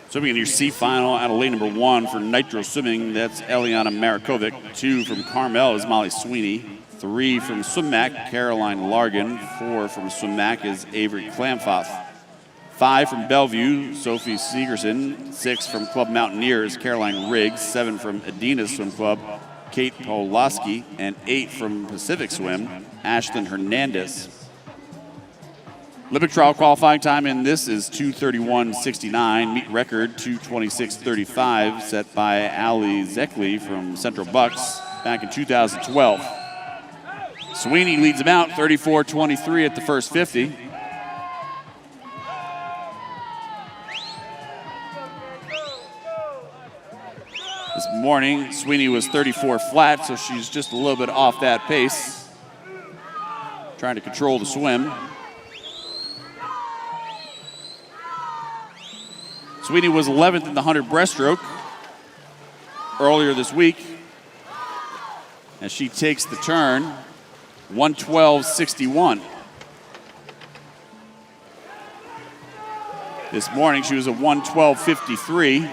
Swimming in your C final out of lane number 1 for Nitro Swimming, that's Eliana Marikovic. 2 from Carmel is Molly Sweeney. 3 from SwimMac, Caroline Largan. 4 from SwimMac is Avery Klamfoth. 5 from Bellevue, Sophie Segerson. 6 from Club Mountaineers, Caroline Riggs. 7 from Adina Swim Club, Kate Polaski. And 8 from Pacific Swim, Ashlyn Hernandez. Olympic trial qualifying time in this is 2:31.69. Meet record 2:26.35, set by Ali Zekli from Central Bucks back in 2012. Sweeney leads them out 34.23 at the first 50. This morning, Sweeney was 34 flat, so she's just a little bit off that pace. Trying to control the swim. Sweeney was 11th in the 100 breaststroke earlier this week. As she takes the turn, 1:12.61. This morning she was a 1:12.53.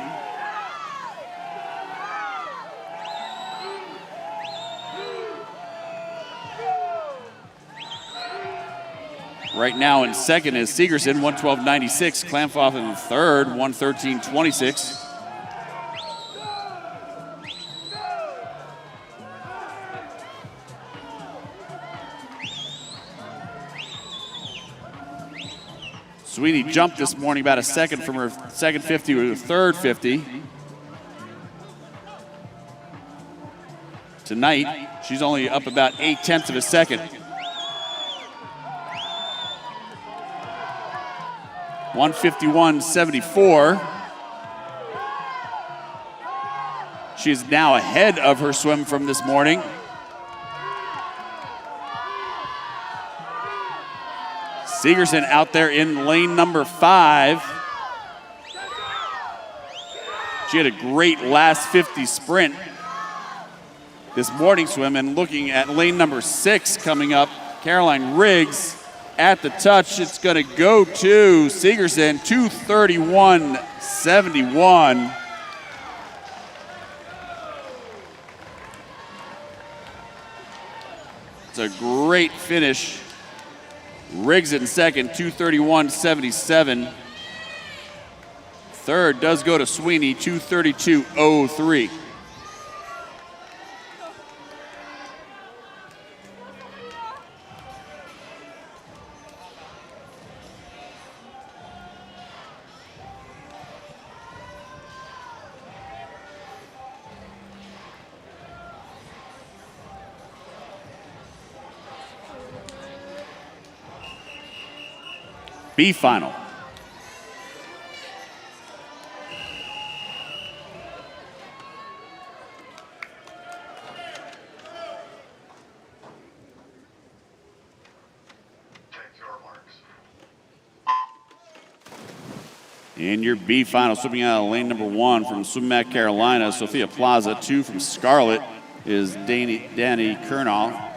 Right now in second is Segerson, 1:12.96. Klamfoth in third, 1:13.26. Sweeney jumped this morning about a second from her second 50 to her third 50. Tonight, she's only up about 0.8 of a second. 1:51.74. She is now ahead of her swim from this morning. Segerson out there in lane number 5. She had a great last 50 sprint this morning swim, and looking at lane number 6 coming up, Caroline Riggs at the touch. It's going to go to Segerson, 2:31.71. It's a great finish. Riggs in second, 2:31.77. Third does go to Sweeney, 2:32.03. B final. In your B final, swimming out of lane number 1 from SwimMac Carolina, Sophia Plaza. 2 from Scarlet is Danny Kernall.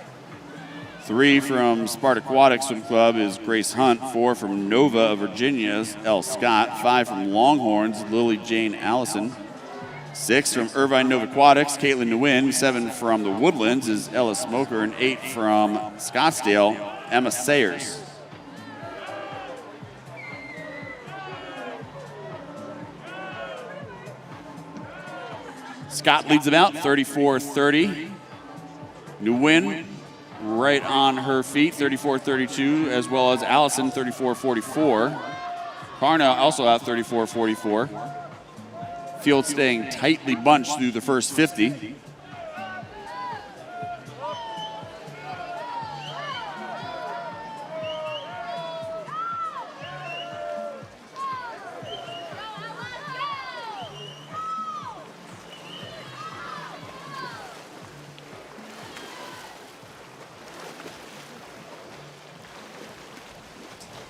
3 from Spartaquatic Swim Club is Grace Hunt. 4 from Nova of Virginia, L. Scott. 5 from Longhorns, Lily Jane Allison. 6 from Irvine Nova Aquatics, Caitlin Nguyen. 7 from the Woodlands is Ella Smoker. And 8 from Scottsdale, Emma Sayers. Scott leads them out, 34-30. Nguyen right on her feet, 34-32, as well as Allison, 34-44. Karna also out 34-44. Field staying tightly bunched through the first 50.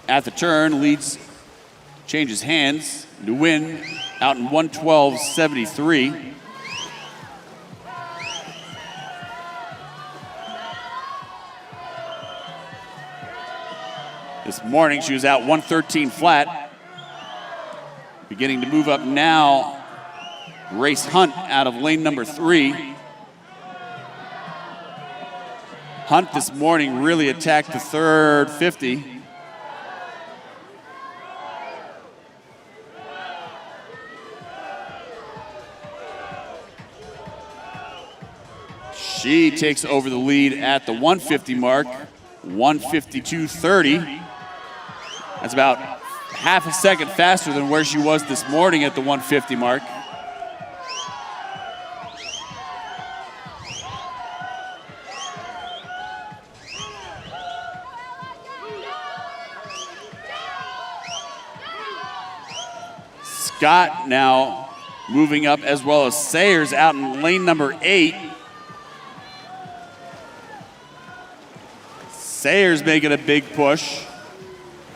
at the turn, leads, changes hands. Nguyen out in 112.73. This morning, she was out 113 flat. Beginning to move up now, Grace Hunt out of lane number 3. Hunt this morning really attacked the third 50. She takes over the lead at the 150 mark, 152.30. That's about half a second faster than where she was this morning at the 150 mark. Scott now moving up, as well as Sayers out in lane number 8. Sayers making a big push,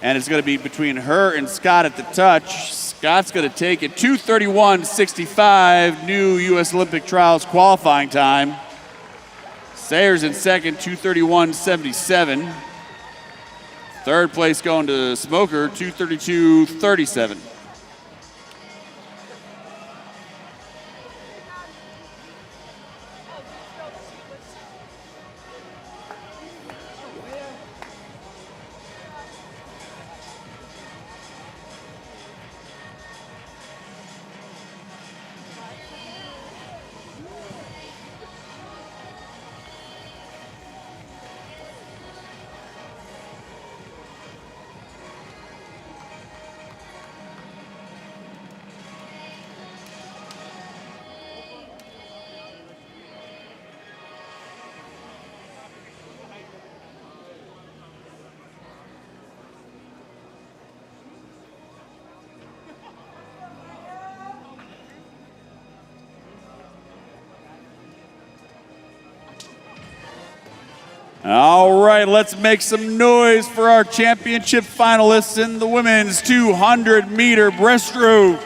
and it's going to be between her and Scott at the touch. Scott's going to take it 2:31.65, new U.S. Olympic Trials qualifying time. Sayers in second, 2:31.77. Third place going to Smoker, 2:32.37. All right, let's make some noise for our championship finalists in the women's 200-meter breaststroke.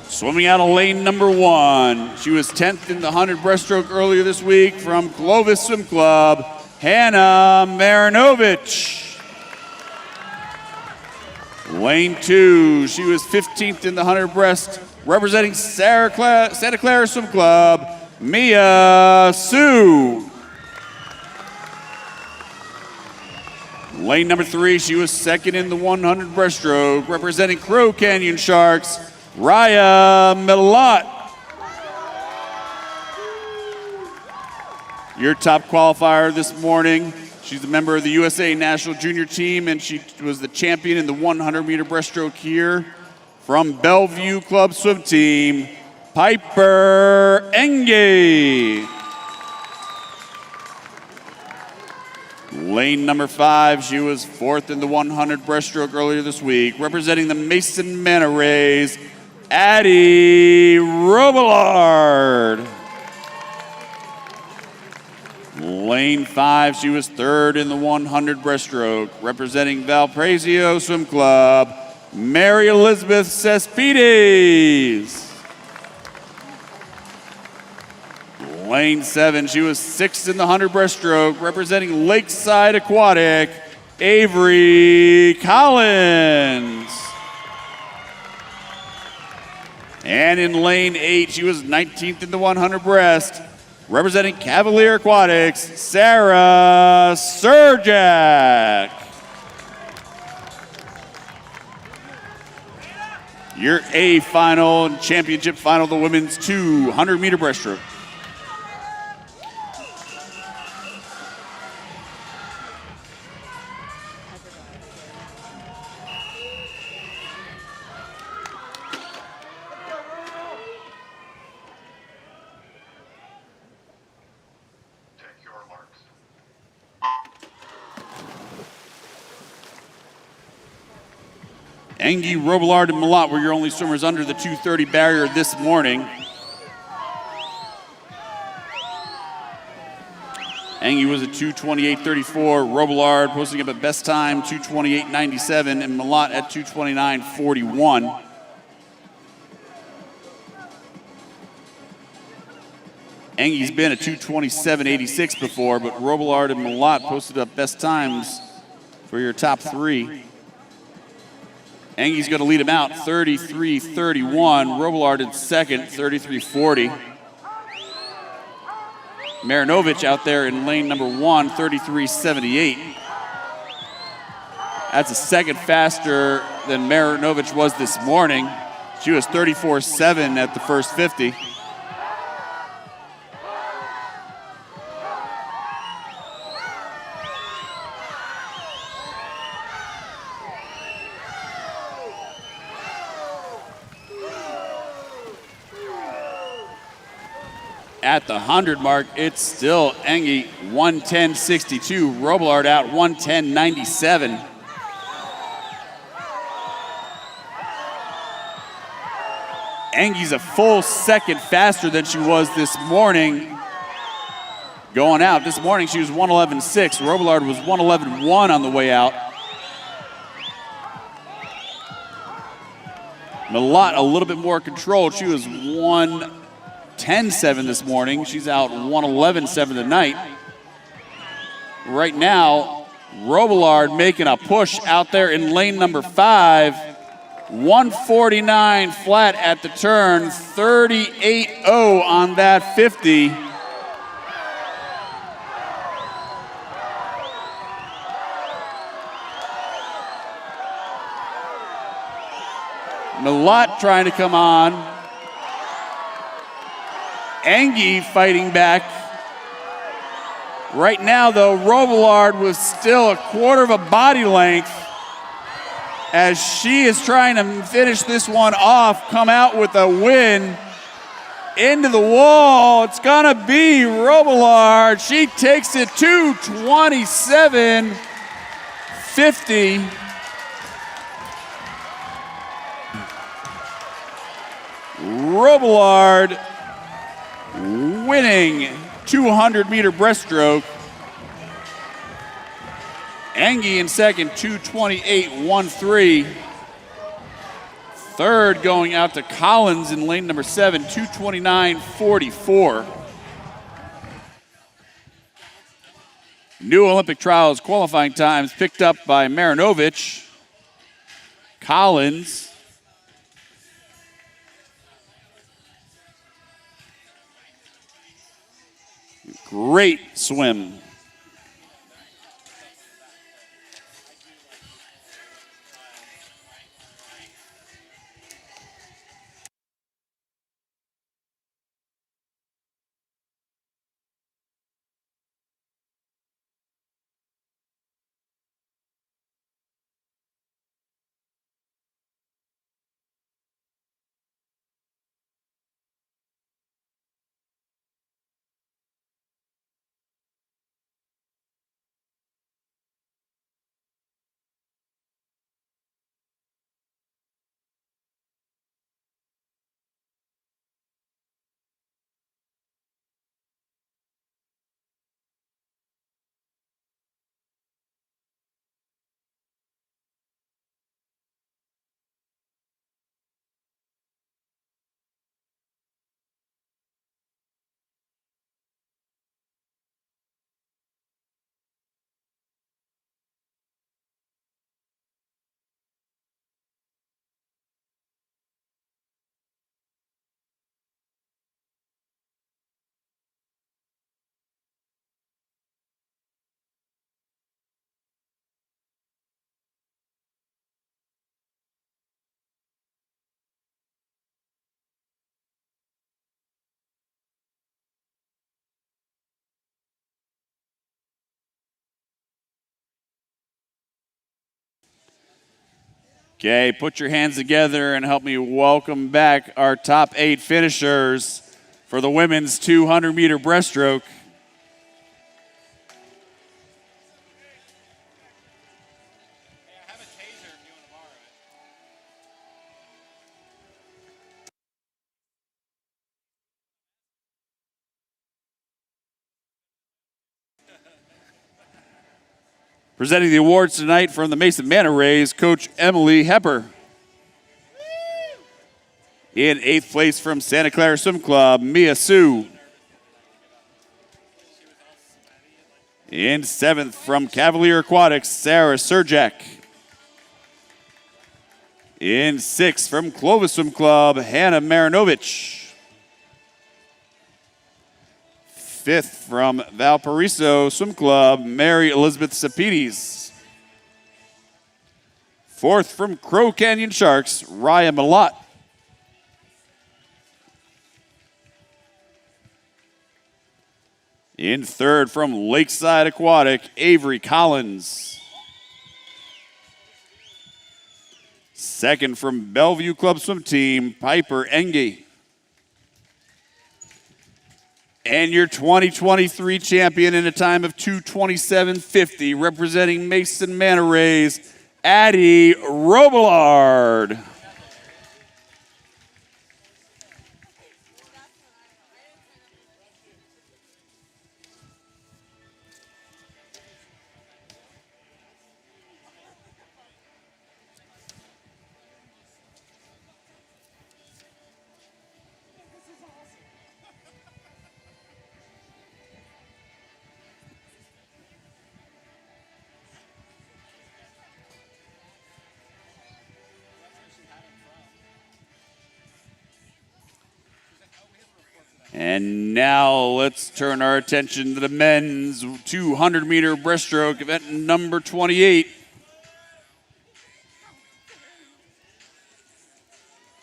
Swimming out of lane number 1. She was 10th in the 100 breaststroke earlier this week from Clovis Swim Club, Hannah Marinovich. Lane 2, she was 15th in the 100 breast, representing Santa Clara Swim Club, Mia Su. Lane number 3, she was second in the 100 breaststroke, representing Crow Canyon Sharks, Raya Milat. Your top qualifier this morning. She's a member of the USA National Junior Team, and she was the champion in the 100-meter breaststroke here from Bellevue Club Swim Team, Piper Enge. Lane number 5, she was 4th in the 100 breaststroke earlier this week, representing the Mason Manor Rays, Addie Robillard. Lane 5, she was 3rd in the 100 breaststroke, representing Valparaiso Swim Club, Mary Elizabeth Cespedes. Lane 7, she was 6th in the 100 breaststroke, representing Lakeside Aquatic, Avery Collins. And in lane 8, she was 19th in the 100 breast, representing Cavalier Aquatics, Sarah Surjak. Your A final and championship final, the women's 200-meter breaststroke. Engie, Robillard, and Malott were your only swimmers under the 2:30 barrier this morning. Engie was at 2:28.34. Robillard posting up at best time 2:28.97, and Malott at 2:29.41. Engie's been at 2:27.86 before, but Robillard and Malott posted up best times for your top three. Engie's going to lead him out 33.31. Robillard in second, 33.40. Marinovich out there in lane number 1, 33.78. That's a second faster than Marinovich was this morning. She was 34.7 at the first 50. At the 100 mark, it's still Engie, 1:10.62. Robillard out, 1:10.97. Engie's a full second faster than she was this morning. Going out, this morning she was 1:11.6. Robillard was 1:11.1 on the way out. Malott a little bit more controlled. She was 1:10.7 this morning. She's out 1:11.7 tonight. Right now, Robillard making a push out there in lane number 5. 1:49 flat at the turn, 38.0 on that 50. Malott trying to come on. Engie fighting back. Right now, though, Robillard was still a quarter of a body length as she is trying to finish this one off, come out with a win. Into the wall, it's gonna be Robillard. She takes it to 27.50. Robillard winning 200-meter breaststroke. Engie in second, 2:28.13. Third going out to Collins in lane number 7, 2:29.44. New Olympic trials qualifying times picked up by Marinovich. Collins. Great swim. Okay, put your hands together and help me welcome back our top 8 finishers for the women's 200-meter breaststroke. Presenting the awards tonight from the Mason Manor Rays, Coach Emily Hepper. In 8th place from Santa Clara Swim Club, Mia Sue. In 7th from Cavalier Aquatics, Sarah Surjak. In 6th from Clovis Swim Club, Hannah Marinovich. 5th from Valparaiso Swim Club, Mary Elizabeth Sapides. 4th from Crow Canyon Sharks, Raya Malott. In 3rd from Lakeside Aquatic, Avery Collins. 2nd from Bellevue Club Swim Team, Piper Enge. And your 2023 champion in a time of 2:27.50, representing Mason Manor Rays, Addie Robillard. And now let's turn our attention to the men's 200-meter breaststroke event number 28.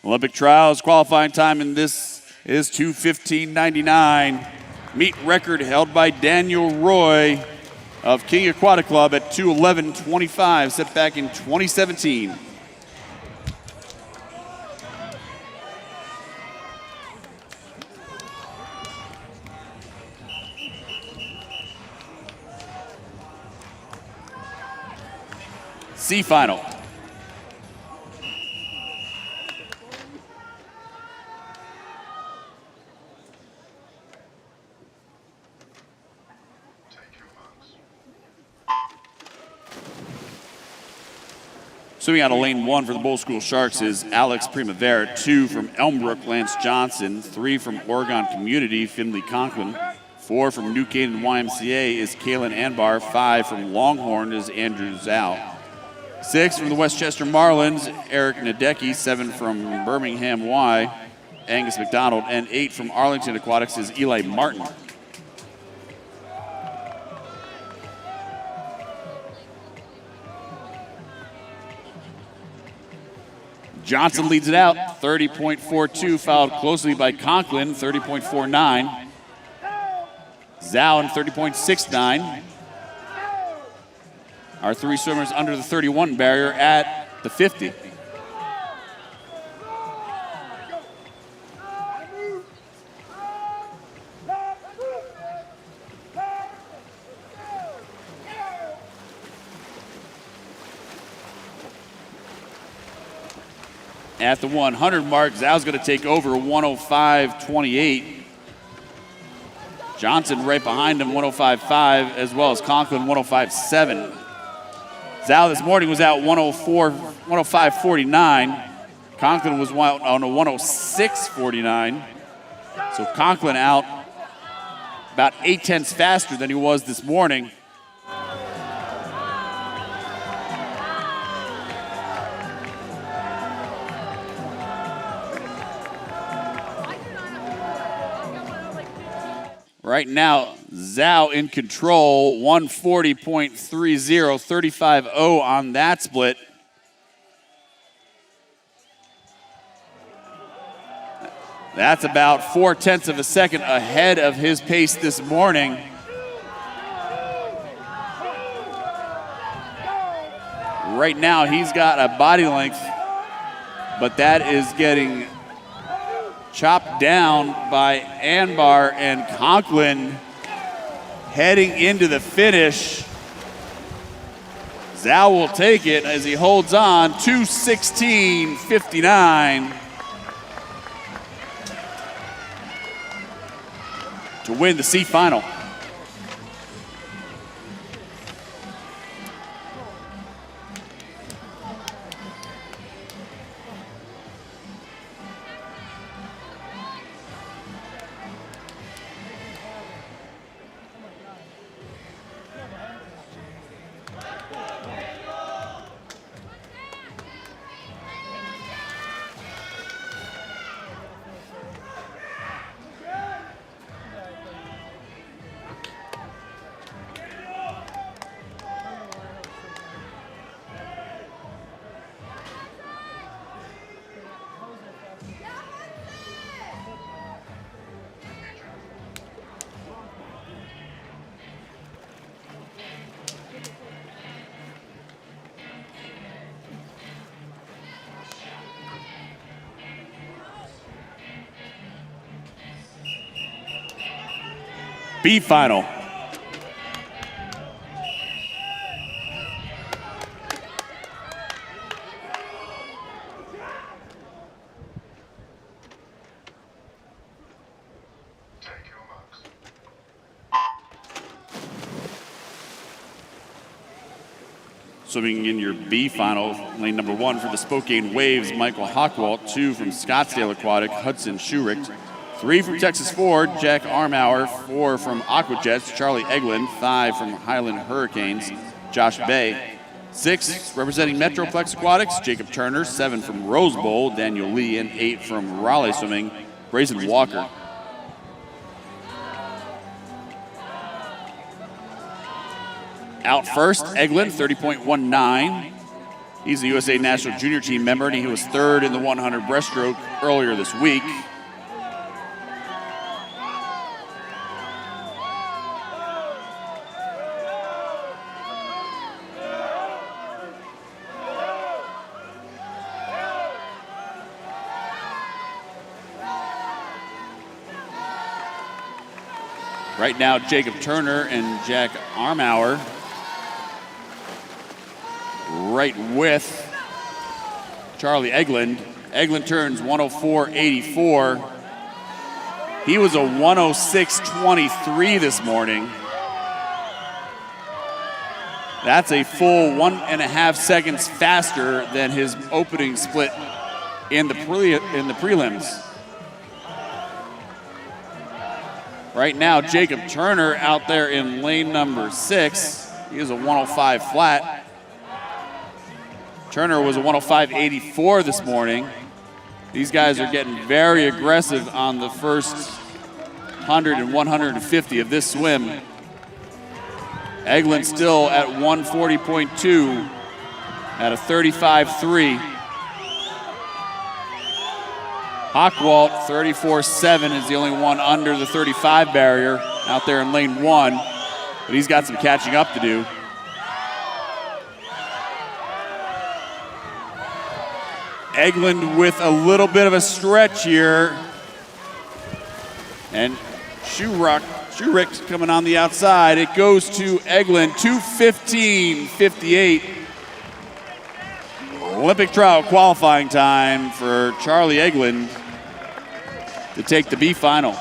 Olympic trials qualifying time in this is 2:15.99. Meet record held by Daniel Roy of King Aquatic Club at 2:11.25, set back in 2017. C final. Swimming out of lane 1 for the Bull School Sharks is Alex Primavera. 2 from Elmbrook, Lance Johnson. 3 from Oregon Community, Finley Conklin. 4 from New Canaan YMCA is Kaylin Anbar. 5 from Longhorn is Andrew Zhao. 6 from the Westchester Marlins, Eric Nadecki. 7 from Birmingham Y, Angus McDonald. And 8 from Arlington Aquatics is Eli Martin. Johnson leads it out, 30.42, followed closely by Conklin, 30.49. Zhao, 30.69. Our 3 swimmers under the 31 barrier at the 50. At the 100 mark, Zhao's going to take over 105.28. Johnson right behind him, 105.5, as well as Conklin, 105.7. Zhao this morning was out 105.49. Conklin was on a 106.49. So Conklin out about 0.8 faster than he was this morning. Right now, Zhao in control, 140.30, 35.0 on that split. That's about 0.4 of a second ahead of his pace this morning. Right now, he's got a body length, but that is getting chopped down by Anbar and Conklin heading into the finish. Zhao will take it as he holds on, 2:16.59 to win the C final. B final. Swimming in your B final, lane number 1 for the Spokane Waves, Michael Hockwalt. 2 from Scottsdale Aquatic, Hudson Schuricht. 3 from Texas Ford, Jack Armauer. 4 from Aquajets, Charlie Eglin. 5 from Highland Hurricanes, Josh Bay. 6 representing Metroplex Aquatics, Jacob Turner. 7 from Rose Bowl, Daniel Lee. And 8 from Raleigh Swimming, Brazen Walker. Out first, Eglin, 30.19. He's a USA National Junior Team member, and he was 3rd in the 100 breaststroke earlier this week. Right now, Jacob Turner and Jack Armauer right with Charlie Eglin. Eglin turns 104.84. He was a 106.23 this morning. That's a full 1.5 seconds faster than his opening split in the prelims. Right now, Jacob Turner out there in lane number 6. He is a 105 flat. Turner was a 105.84 this morning. These guys are getting very aggressive on the first 100 and 150 of this swim. Eglin still at 140.2 at a 35.3. Hockwalt, 34.7, is the only one under the 35 barrier out there in lane 1, but he's got some catching up to do. Eglin with a little bit of a stretch here. And Schuricht coming on the outside. It goes to Eglin, 2:15.58. Olympic trial qualifying time for Charlie Eglin to take the B final.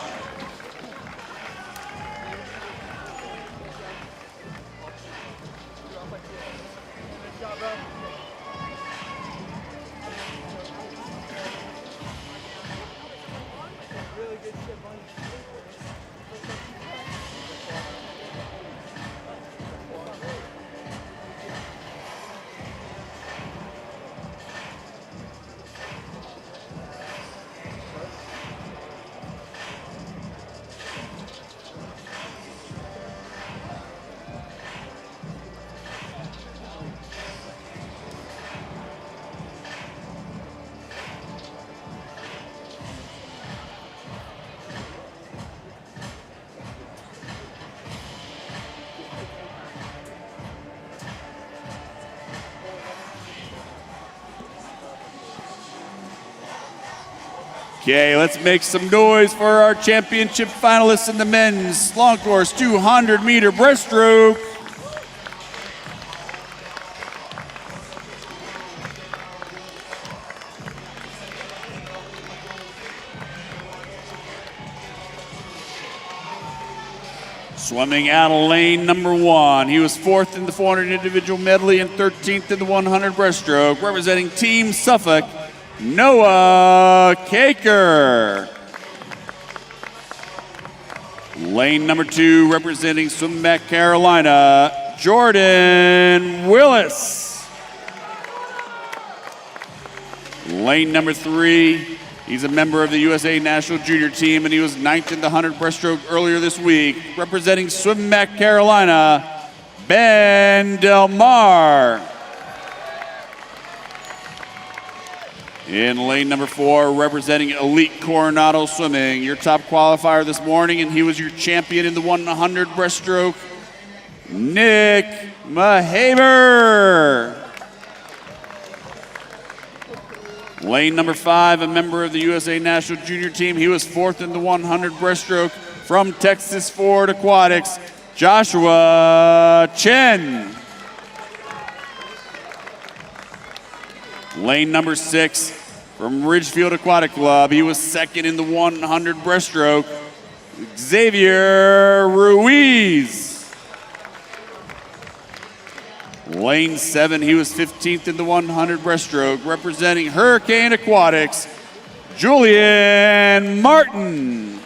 Okay, let's make some noise for our championship finalists in the men's long course 200-meter breaststroke. Swimming out of lane number 1. He was 4th in the 400 individual medley and 13th in the 100 breaststroke, representing Team Suffolk, Noah Caker. Lane number 2, representing Swim Back Carolina, Jordan Willis. Lane number 3, he's a member of the USA National Junior Team, and he was 9th in the 100 breaststroke earlier this week, representing Swim Back Carolina, Ben Del Mar. In lane number 4, representing Elite Coronado Swimming, your top qualifier this morning, and he was your champion in the 100 breaststroke, Nick Mahaber. Lane number 5, a member of the USA National Junior Team. He was 4th in the 100 breaststroke, from Texas Ford Aquatics, Joshua Chen. Lane number 6 from Ridgefield Aquatic Club. He was second in the 100 breaststroke, Xavier Ruiz. Lane 7, he was 15th in the 100 breaststroke, representing Hurricane Aquatics, Julian Martin.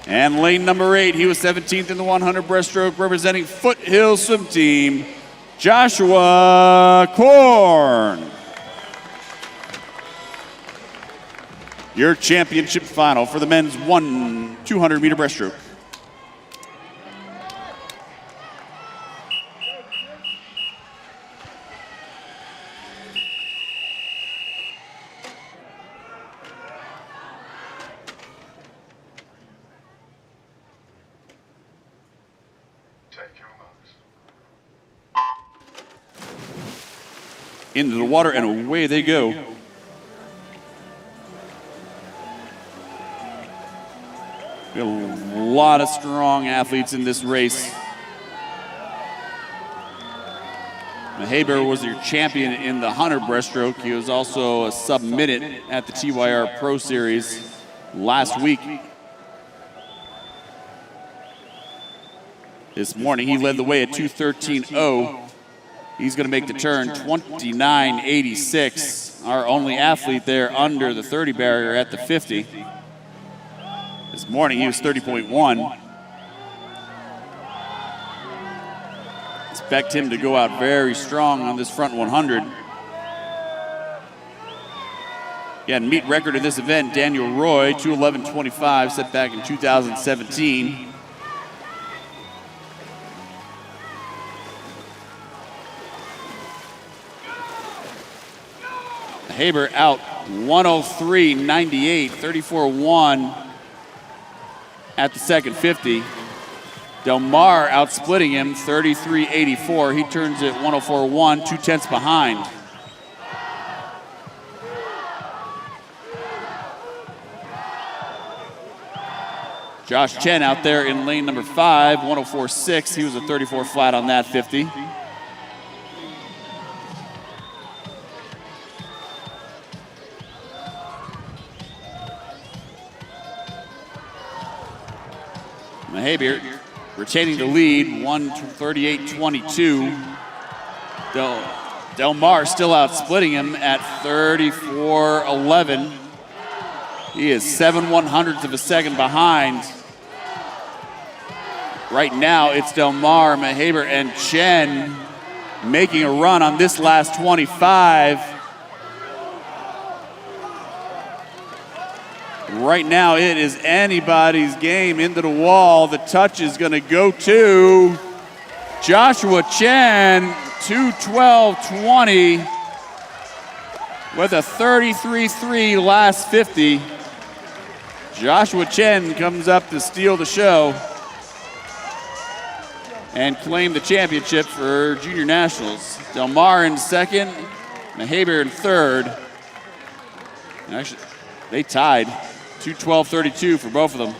And lane number 8, he was 17th in the 100 breaststroke, representing Foothill Swim Team, Joshua Korn. Your championship final for the men's 200-meter breaststroke. Into the water and away they go. We have a lot of strong athletes in this race. Haber was your champion in the 100 breaststroke. He was also a sub-minute at the TYR Pro Series last week. This morning he led the way at 2:13.0. He's going to make the turn 29.86. Our only athlete there under the 30 barrier at the 50. This morning he was 30.1. Expect him to go out very strong on this front 100. Again, meet record in this event, Daniel Roy, 2:11.25, set back in 2017. Haber out 103.98, 34.1 at the second 50. Del Mar outsplitting him 33.84. He turns it 104.1, 2/10 behind. Josh Chen out there in lane number 5, 104.6. He was a 34 flat on that 50. Haber retaining the lead, 138.22. Del Mar still out splitting him at 34.11. He is 7/100ths of a second behind. Right now, it's Del Mar, Haber, and Chen making a run on this last 25. Right now, it is anybody's game into the wall. The touch is going to go to Joshua Chen, 2:12.20 with a 33.3 last 50. Joshua Chen comes up to steal the show and claim the championship for Junior Nationals. Del Mar in second, Haber in third. And actually, they tied. 2:12.32 for both of them.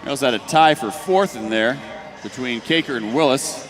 We also had a tie for fourth in there between Caker and Willis.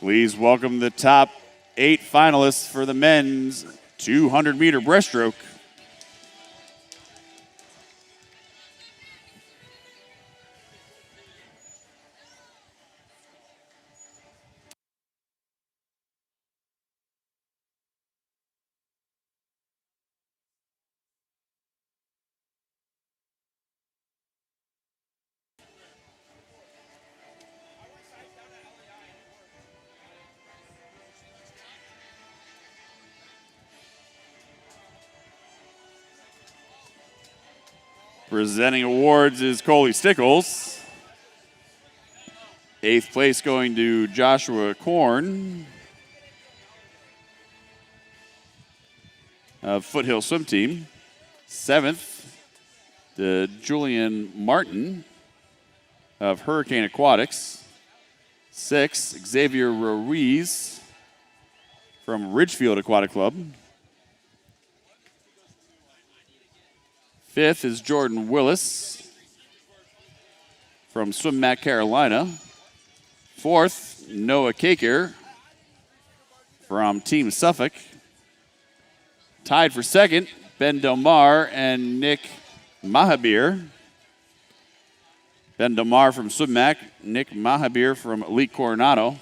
Please welcome the top 8 finalists for the men's 200-meter breaststroke. Presenting awards is Coley Stickles. 8th place going to Joshua Korn of Foothill Swim Team. 7th to Julian Martin of Hurricane Aquatics. 6th, Xavier Ruiz from Ridgefield Aquatic Club. 5th is Jordan Willis from Swim Mac Carolina. 4th, Noah Kaker from Team Suffolk. Tied for 2nd, Ben Delmar and Nick Mahabir. Ben Delmar from Swim Mac, Nick Mahabir from Elite Coronado.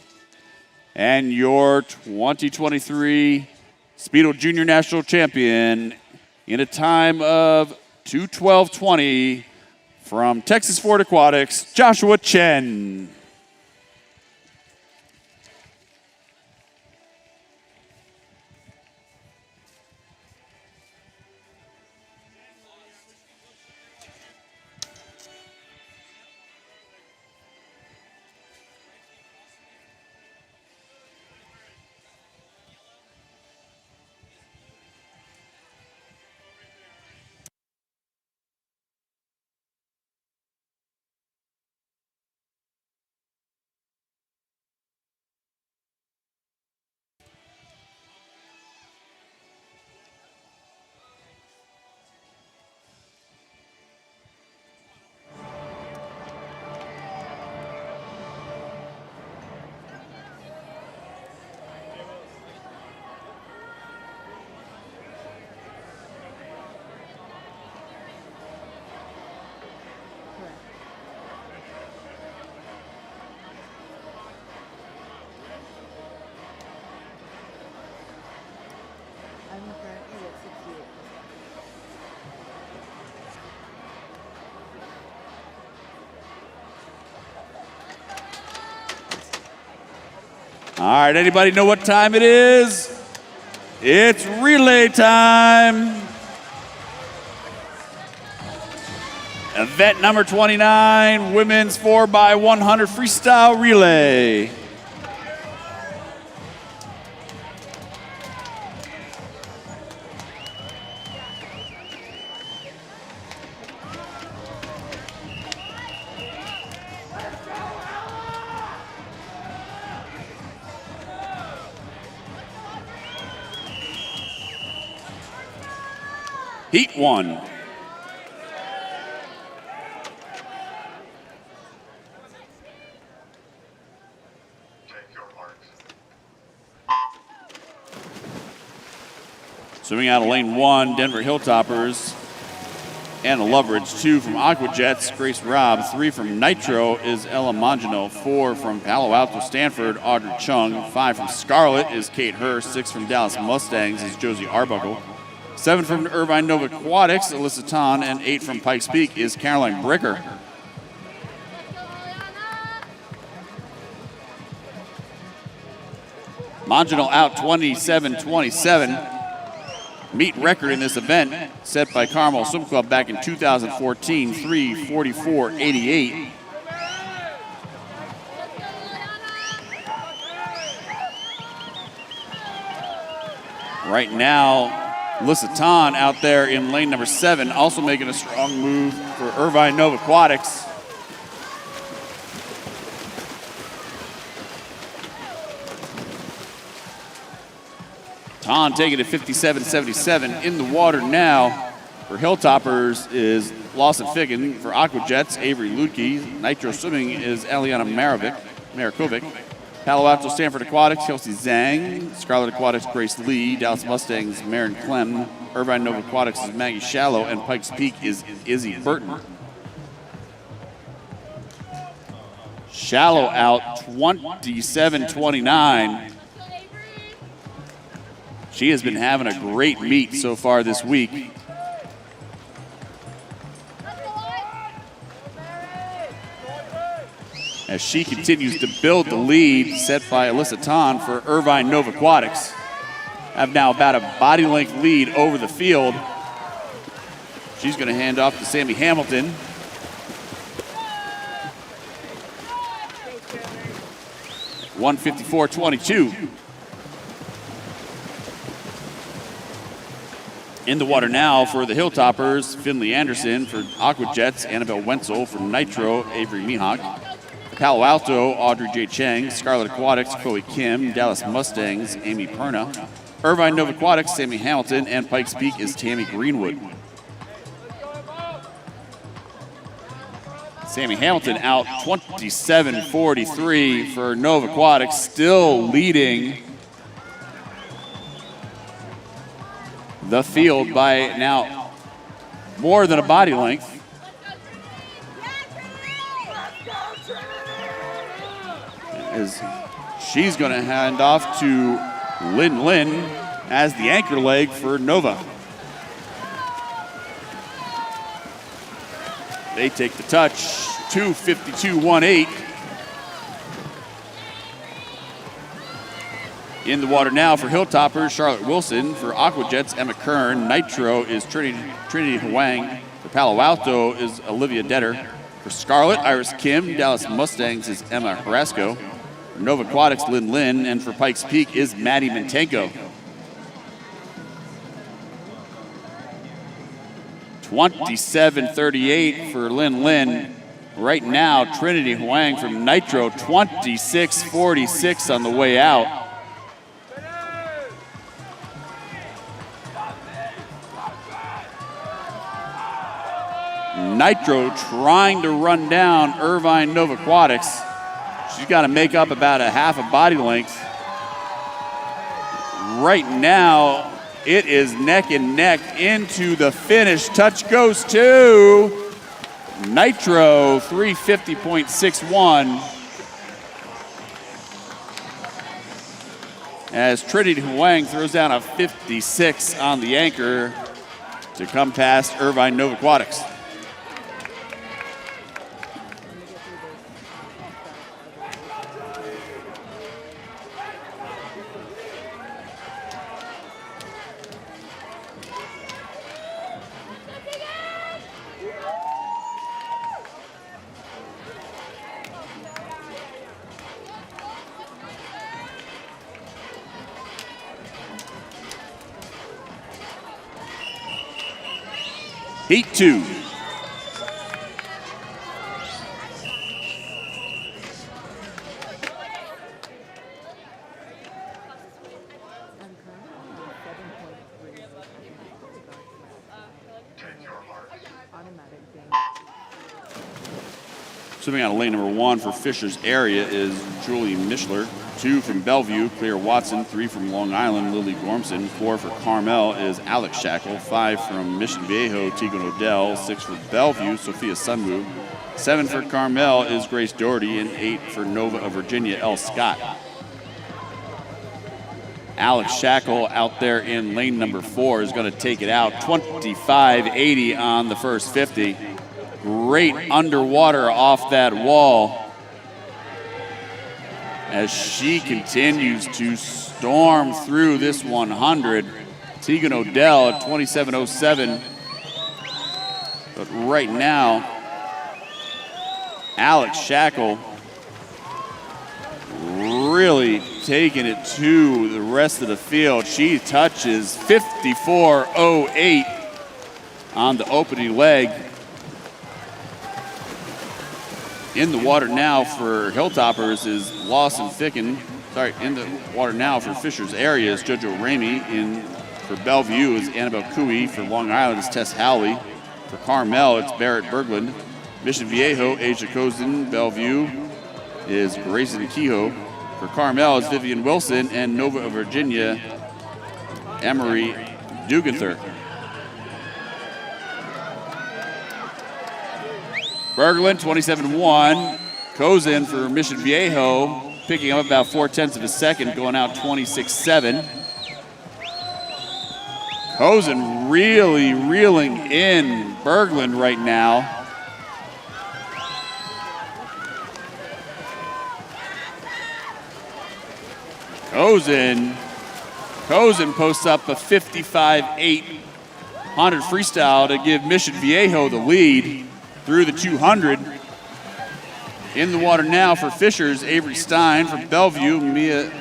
And your 2023 Speedo Junior National Champion in a time of 2:12:20 from Texas Ford Aquatics, Joshua Chen. All right, anybody know what time it is? It's relay time. Event number 29, women's 4x100 freestyle relay. Heat 1. Swimming out of lane 1, Denver Hilltoppers. Anna Loveridge, 2 from Aquajets, Grace Robb. 3 from Nitro is Ella Mangino. 4 from Palo Alto Stanford, Audrey Chung. 5 from Scarlet is Kate Hurst. 6 from Dallas Mustangs is Josie Arbuckle. 7 from Irvine Nova Aquatics, Alyssa Ton, and 8 from Pikes Peak is Caroline Bricker. Mangino out 27-27. Meet record in this event set by Carmel Swim Club back in 2014, 3:44.88. Right now, Alyssa Ton out there in lane number 7, also making a strong move for Irvine Nova Aquatics. Ton taking it 57.77 in the water now. For Hilltoppers is Lawson Ficken. For Aquajets, Avery Ludke. Nitro Swimming is Aliana Marikovic. Palo Alto Stanford Aquatics, Kelsey Zhang. Scarlet Aquatics, Grace Lee. Dallas Mustangs, Marin Clem. Irvine Nova Aquatics is Maggie Shallow. And Pikes Peak is Izzy Burton. Shallow out 27-29. She has been having a great meet so far this week. As she continues to build the lead set by Alyssa Ton for Irvine Nova Aquatics. Have now about a body length lead over the field. She's going to hand off to Sammy Hamilton. (154.22). In the water now for the Hilltoppers, Finley Anderson. For Aqua Jets, Annabelle Wenzel. For Nitro, Avery Mihawk. Palo Alto, Audrey J. Chang. Scarlet Aquatics, Chloe Kim. Dallas Mustangs, Amy Perna. Irvine Nova Aquatics, Sammy Hamilton. And Pikes Peak is Tammy Greenwood. Sammy Hamilton out 27-43 for Nova Aquatics, still leading the field by now more than a body length. As she's going to hand off to Lin Lin as the anchor leg for Nova. They take the touch, 2:52.18. In the water now for Hilltoppers, Charlotte Wilson. For Aqua Jets, Emma Kern. Nitro is Trinity Huang. For Palo Alto is Olivia Detter. For Scarlet, Iris Kim. Dallas Mustangs is Emma Harasco. For Nova Aquatics, Lin Lin. And for Pikes Peak is Maddie Mintenko. 27-38 for Lin Lin. Right now, Trinity Huang from Nitro, 26-46 on the way out. Nitro trying to run down Irvine Nova Aquatics. She's got to make up about a half a body length. Right now, it is neck and neck into the finish. Touch goes to Nitro, 350.61. As Trinity Huang throws down a 56 on the anchor to come past Irvine Nova Aquatics. Heat 2. Swimming out of lane number 1 for Fisher's area is Julie Mishler. 2 from Bellevue, Claire Watson. 3 from Long Island, Lily Gormson. 4 for Carmel is Alex Shackle. 5 from Mission Viejo, Tegan Odell. 6 for Bellevue, Sophia Sunwoo. 7 for Carmel is Grace Doherty. And 8 for Nova of Virginia, L. Scott. Alex Shackle out there in lane number 4 is going to take it out. 25.80 on the first 50. Great underwater off that wall as she continues to storm through this 100. Tegan Odell at 27.07. But right now, Alex Shackle really taking it to the rest of the field. She touches 54.08 on the opening leg. In the water now for Hilltoppers is Lawson Ficken. In the water now for Fisher's area is JoJo Ramey. For Bellevue is Annabelle Cooey. For Long Island is Tess Howley. For Carmel, it's Barrett Berglund. Mission Viejo, Asia Kozin. Bellevue is Grayson Kehoe. For Carmel is Vivian Wilson, and Nova, Virginia, Emery Dugenther. Berglund, 27-1. Kozin for Mission Viejo, picking up about 0.4 of a second, going out 26-7. Kozin really reeling in Berglund right now. Kozin posts up a 55-8 100 freestyle to give Mission Viejo the lead through the 200. In the water now for Fishers, Avery Stein. For Bellevue, Mia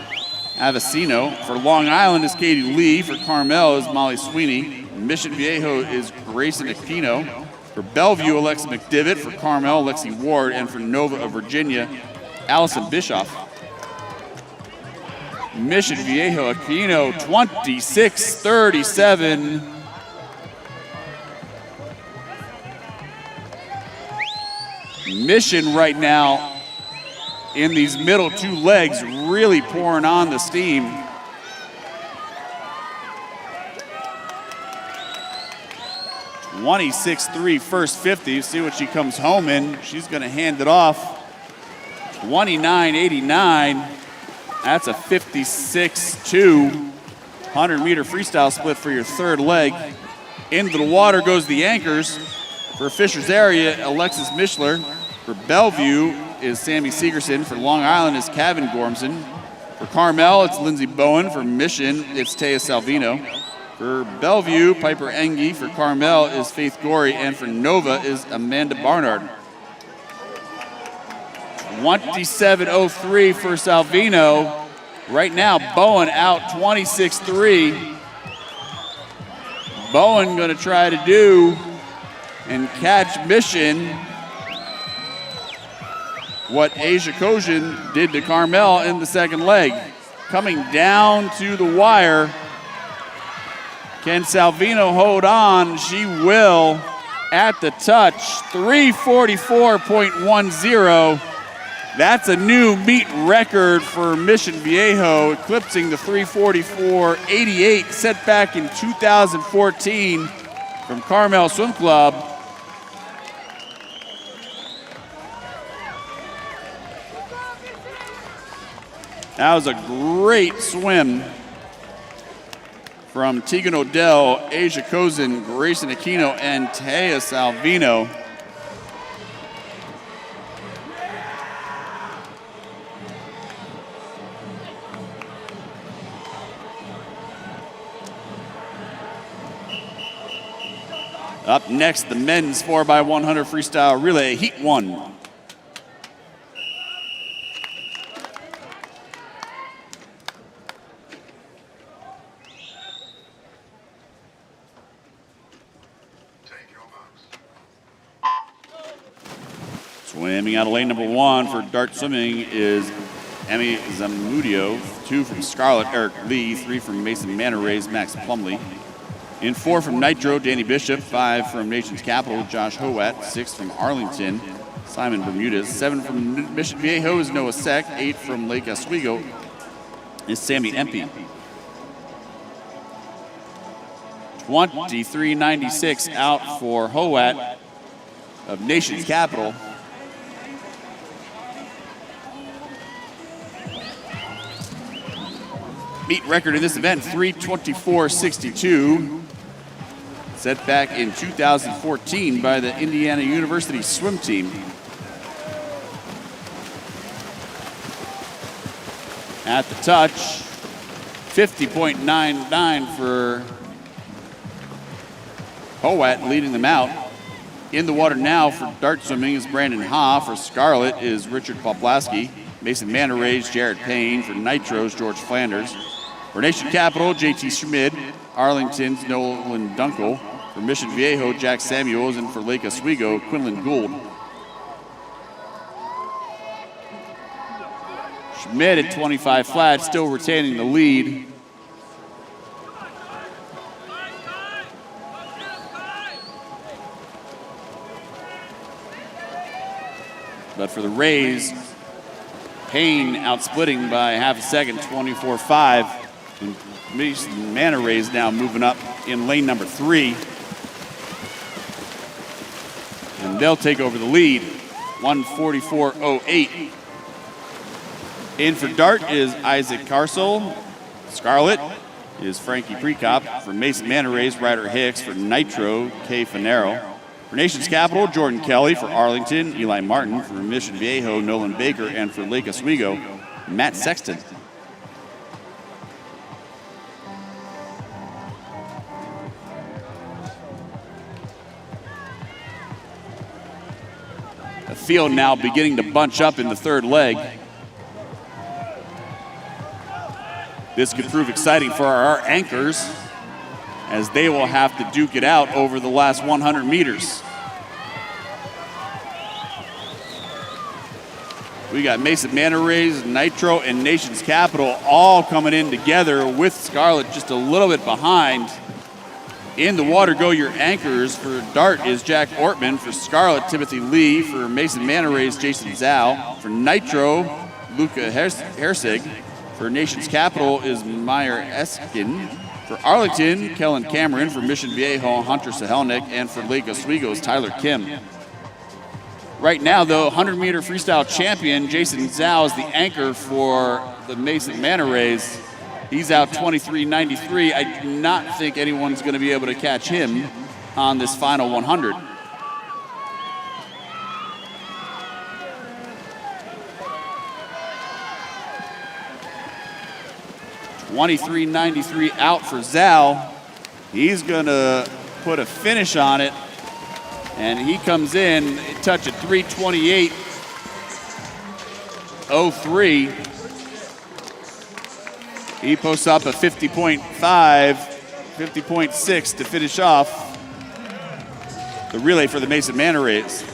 Avicino. For Long Island is Katie Lee. For Carmel is Molly Sweeney. Mission Viejo is Grayson Aquino. For Bellevue, Alexa McDivitt. For Carmel, Lexi Ward. And for Nova of Virginia, Allison Bischoff. Mission Viejo Aquino, 26-37. Mission right now in these middle two legs really pouring on the steam. (26.3) first 50. See what she comes home in. She's going to hand it off. 29.89. That's a 56.2 100-meter freestyle split for your third leg. Into the water goes the anchors. For Fishers area, Alexis Mischler. For Bellevue is Sammy Segerson. For Long Island is Kevin Gormson. For Carmel, it's Lindsey Bowen. For Mission, it's Taya Salvino. For Bellevue, Piper Engie. For Carmel is Faith Gorey. And for Nova is Amanda Barnard. 27.03 for Salvino. Right now, Bowen out 26.3. Bowen going to try to do and catch Mission what Asia Kojin did to Carmel in the second leg. Coming down to the wire. Can Salvino hold on? She will at the touch. 3:44.10. That's a new meet record for Mission Viejo, eclipsing the 3:44.88 set back in 2014 from Carmel Swim Club. That was a great swim from Tegan Odell, Asia Kozin, Grayson Aquino, and Taya Salvino. Up next, the men's 4x100 freestyle relay, heat 1. Swimming out of lane number 1 for dart swimming is Emmy Zamudio. 2 from Scarlett, Eric Lee. 3 from Mason Manor Rays, Max Plumley. In 4 from Nitro, Danny Bishop. 5 from Nation's Capital, Josh Howat. 6 from Arlington, Simon Bermudez. 7 from Mission Viejo is Noah Seck. 8 from Lake Oswego is Sammy Empey. 23.96 out for Howat of Nation's Capital. Meet record in this event, 3:24.62. Set back in 2014 by the Indiana University swim team. At the touch, 50.99 for Howat, leading them out. In the water now for dart swimming is Brandon Ha. For Scarlett is Richard Poplaski. Mason Manor Rays, Jared Payne. For Nitros, George Flanders. For Nation Capital, JT Schmid. Arlington's Nolan Dunkel. For Mission Viejo, Jack Samuels. And for Lake Oswego, Quinlan Gould. Schmid at 25 flat, still retaining the lead. But for the Rays, Payne outsplitting by half a second, 24-5. And Mason Manta Rays now moving up in lane number 3. And they'll take over the lead, 144.08. In for Dart is Isaac Carsel. Scarlet is Frankie Prekop. For Mason Manta Rays, Ryder Hicks. For Nitro, Kay Finero. For Nation's Capital, Jordan Kelly. For Arlington, Eli Martin. For Mission Viejo, Nolan Baker. And for Lake Oswego, Matt Sexton. The field now beginning to bunch up in the third leg. This could prove exciting for our anchors, as they will have to duke it out over the last 100 meters. We got Mason Manta Rays, Nitro, and Nation's Capital all coming in together, with Scarlet just a little bit behind. In the water go your anchors. For Dart is Jack Ortman. For Scarlet, Timothy Lee. For Mason Manta Rays, Jason Zhao. For Nitro, Luca Hersig. For Nation's Capital is Meyer Eskin. For Arlington, Kellen Cameron. For Mission Viejo, Hunter Sahelnik. And for Lake Oswego is Tyler Kim. Right now, though, 100-meter freestyle champion Jason Zhao is the anchor for the Mason Manta Rays. He's out 23.93. I do not think anyone's going to be able to catch him on this final 100. $23.93 out for Zhao. He's going to put a finish on it, and he comes in, touch at 3:28.03. He posts up a 50.5, 50.6 to finish off the relay for the Mason Manta Rays.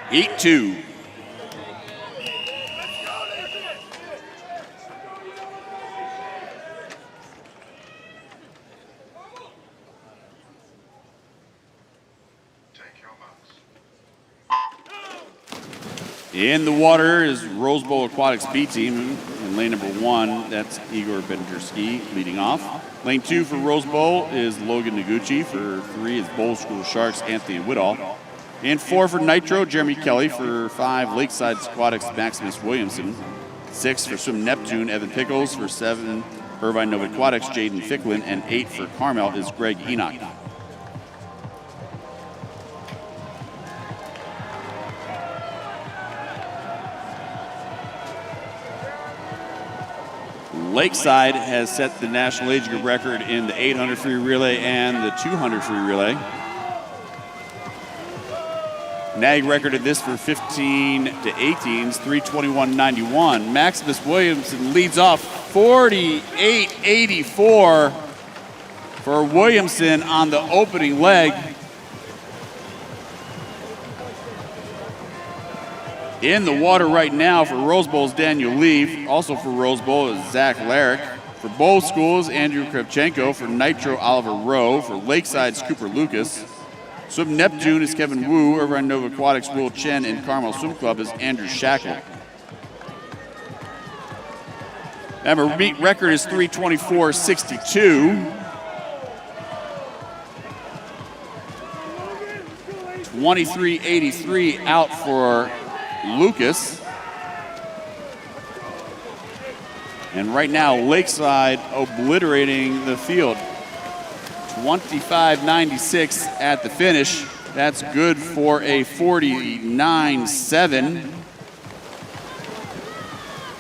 Heat 2. In the water is Rose Bowl Aquatics B team in lane number 1. That's Igor Benderski leading off. Lane 2 for Rose Bowl is Logan Noguchi. For 3 is Bowl School Sharks Anthony Whittall. In 4 for Nitro, Jeremy Kelly. For 5, Lakeside Aquatics, Maximus Williamson. 6 for Swim Neptune, Evan Pickles. For 7, Irvine Nova Aquatics, Jaden Ficklin. And 8 for Carmel is Greg Enoch. Lakeside has set the national age group record in the 800 free relay and the 200 free relay. NAG recorded this for 15 to 18s, 3:21.91. Maximus Williamson leads off 48.84 for Williamson on the opening leg. In the water right now for Rose Bowl's Daniel Leaf. Also for Rose Bowl is Zach Larrick. For Bowl Schools, Andrew Kravchenko. For Nitro, Oliver Rowe. For Lakeside's Cooper Lucas. Swim Neptune is Kevin Wu. Irvine Nova Aquatics, Will Chen. And Carmel Swim Club is Andrew Shackle. Remember, meet record is 3:24.62. 23.83 out for Lucas. And right now, Lakeside obliterating the field. 25.96 at the finish. That's good for a 49.7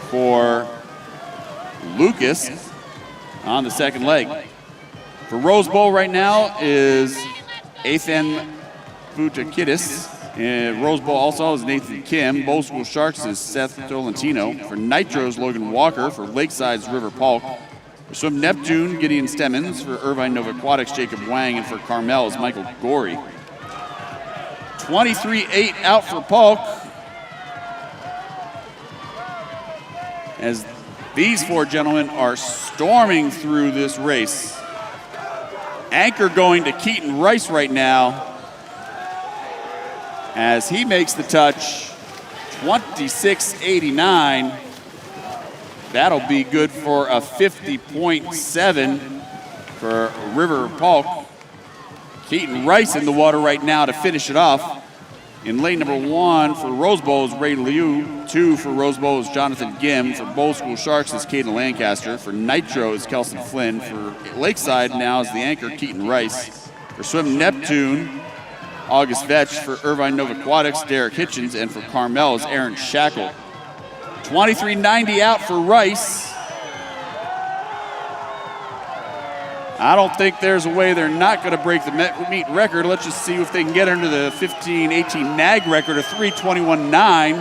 for Lucas on the second leg. For Rose Bowl right now is Ethan Boutakidis. And Rose Bowl also is Nathan Kim. Bowl School Sharks is Seth Tolentino. For Nitro's, Logan Walker. For Lakeside's River Polk. For Swim Neptune, Gideon Stemmons. For Irvine Nova Aquatics, Jacob Wang. And for Carmel is Michael Gorey. 23-8 out for Polk. As these four gentlemen are storming through this race. Anchor going to Keaton Rice right now as he makes the touch. 26.89. That'll be good for a 50.7 for River Polk. Keaton Rice in the water right now to finish it off. In lane number 1 for Rose Bowl is Ray Liu. 2 for Rose Bowl is Jonathan Gim. For Bowl School Sharks is Caden Lancaster. For Nitro is Kelson Flynn. For Lakeside now is the anchor Keaton Rice. For Swim Neptune, August Vetch. For Irvine Nova Aquatics, Derek Hitchens. And for Carmel is Aaron Shackle. 23.90 out for Rice. I don't think there's a way they're not going to break the meet record. Let's just see if they can get under the 15-18 NAG record of 3:21.9.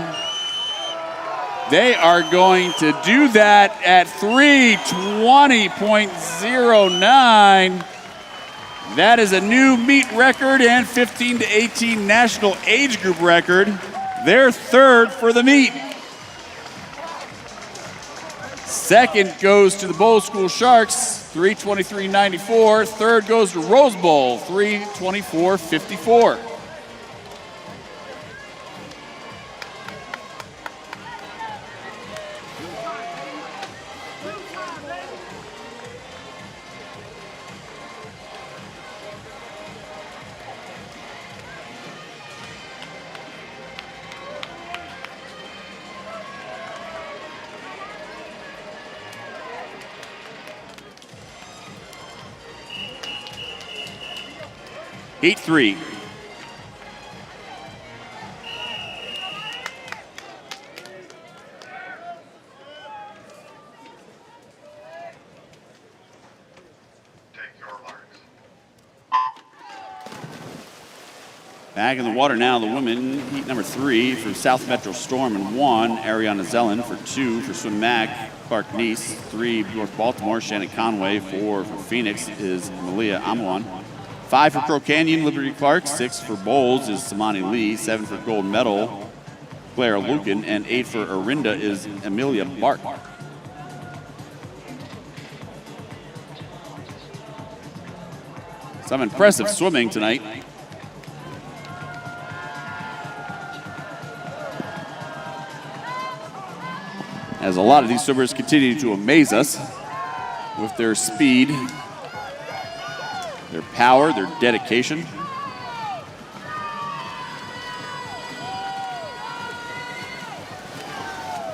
They are going to do that at 3:20.09. That is a new meet record and 15-18 national age group record. They're third for the meet. Second goes to the Bowl School Sharks, 3:23.94. Third goes to Rose Bowl, 3:24.54. Heat 3. Back in the water now, the women, heat number 3 for South Metro Storm and 1, Ariana Zellen. For 2 for Swim Mac, Clark Neese. 3 North Baltimore, Shannon Conway. 4 for Phoenix is Malia Amwan. 5 for Crow Canyon, Liberty Clark. 6 for Bowls is Samani Lee. 7 for gold medal, Claire Lucan. And 8 for Orinda is Amelia Bark. Some impressive swimming tonight. As a lot of these swimmers continue to amaze us with their speed, their power, their dedication.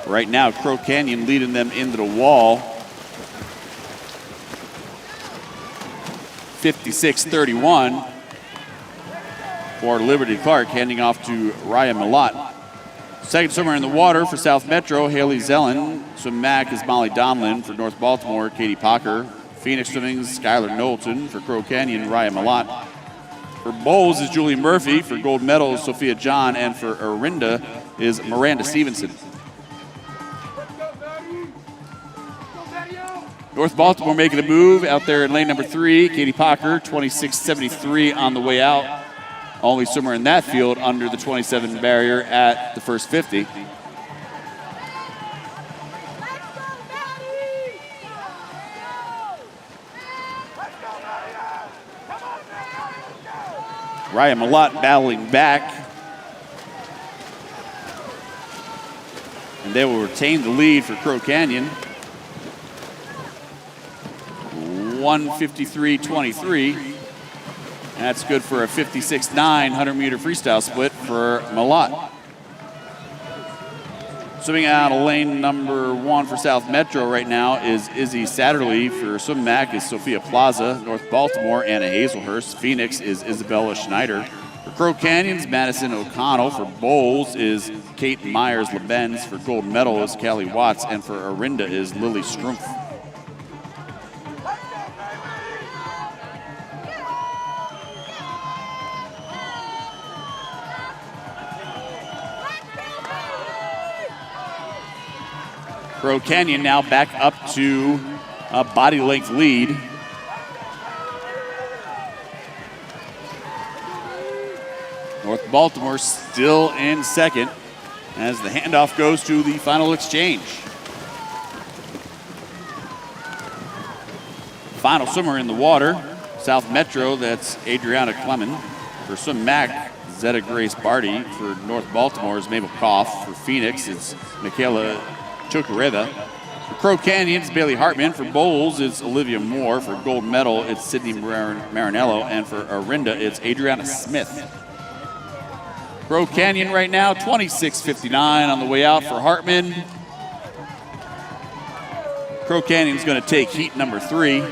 Right now, Crow Canyon leading them into the wall. 56-31 for Liberty Clark, handing off to Raya Milat. Second swimmer in the water for South Metro, Haley Zellen. Swim Mac is Molly Donlin. For North Baltimore, Katie Pocker. Phoenix Swimming's Skylar Knowlton. For Crow Canyon, Raya Milat. For Bowls is Julie Murphy. For gold medal, Sophia John. And for Orinda is Miranda Stevenson. North Baltimore making a move out there in lane number 3. Katie Pocker, 26.73 on the way out. Only swimmer in that field under the 27 barrier at the first 50. Raya Milat battling back. And they will retain the lead for Crow Canyon. 1:53.23. That's good for a 56.9 100-meter freestyle split for Milat. Swimming out of lane number 1 for South Metro right now is Izzy Satterley. For Swim Mac is Sophia Plaza. North Baltimore, Anna Hazelhurst. Phoenix is Isabella Schneider. For Crow Canyon's Madison O'Connell. For Bowls is Kate Myers-Lebenz. For gold medal is Callie Watts. And for Orinda is Lily Strumpf. Crow Canyon now back up to a body length lead. North Baltimore still in second as the handoff goes to the final exchange. Final swimmer in the water, South Metro, that's Adriana Clement. For Swim Mac, Zeta Grace Barty. For North Baltimore is Mabel Koff. For Phoenix, it's Michaela Chocoreva. For Crow Canyon, it's Bailey Hartman. For Bowls, it's Olivia Moore. For gold medal, it's Sydney Marinello. And for Arinda, it's Adriana Smith. Crow Canyon right now, 26:59 on the way out for Hartman. Crow Canyon's going to take heat number 3.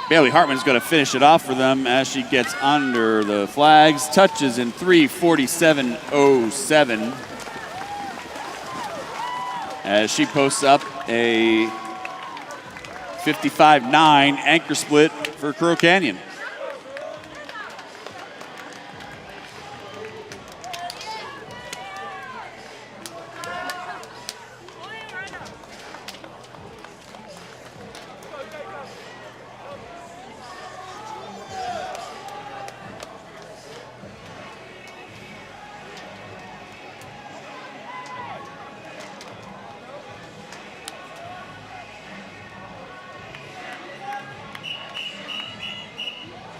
Bailey Hartman's going to finish it off for them as she gets under the flags. Touches in 3:47.07 as she posts up a 55.9 anchor split for Crow Canyon.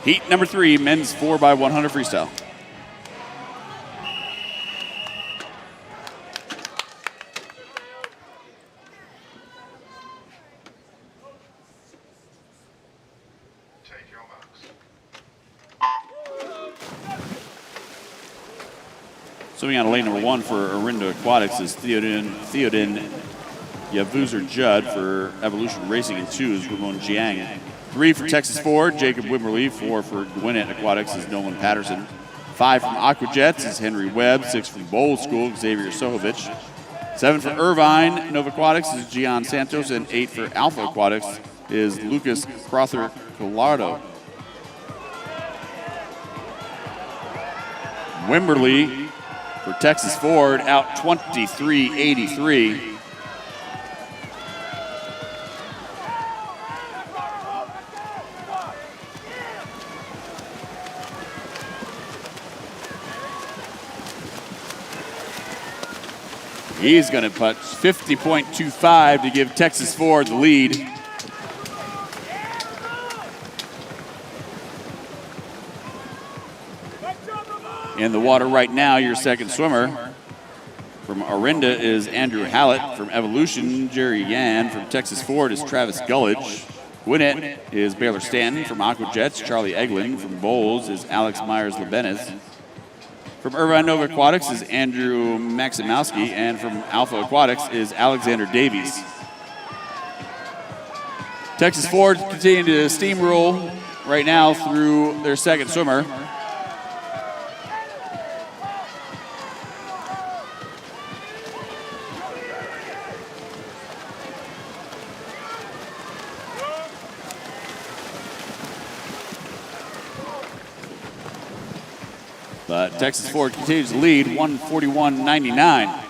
Heat number 3, men's 4x100 freestyle. Take your marks. Swimming on lane number 1 for Arinda Aquatics is Theoden Yavuzer Judd. For Evolution Racing in 2 is Ramon Jiang. 3 for Texas Ford, Jacob Wimberly. 4 for Gwinnett Aquatics is Nolan Patterson. 5 from Aquajets is Henry Webb. 6 from Bowl School, Xavier Sohovich. 7 for Irvine Nova Aquatics is Gian Santos. And 8 for Alpha Aquatics is Lucas Crother Collardo. Wimberly for Texas Ford out 23.83. He's going to put 50.25 to give Texas Ford the lead. In the water right now, your second swimmer from Arinda is Andrew Hallett. From Evolution, Jerry Yan. From Texas Ford is Travis Gullidge. Gwinnett is Baylor Stanton. From Aquajets, Charlie Eglin. From Bowls is Alex Myers-Lebenes. From Irvine Nova Aquatics is Andrew Maximowski, and from Alpha Aquatics is Alexander Davies. Texas Ford continuing to steamroll right now through their second swimmer. But Texas Ford continues to lead, 141.99.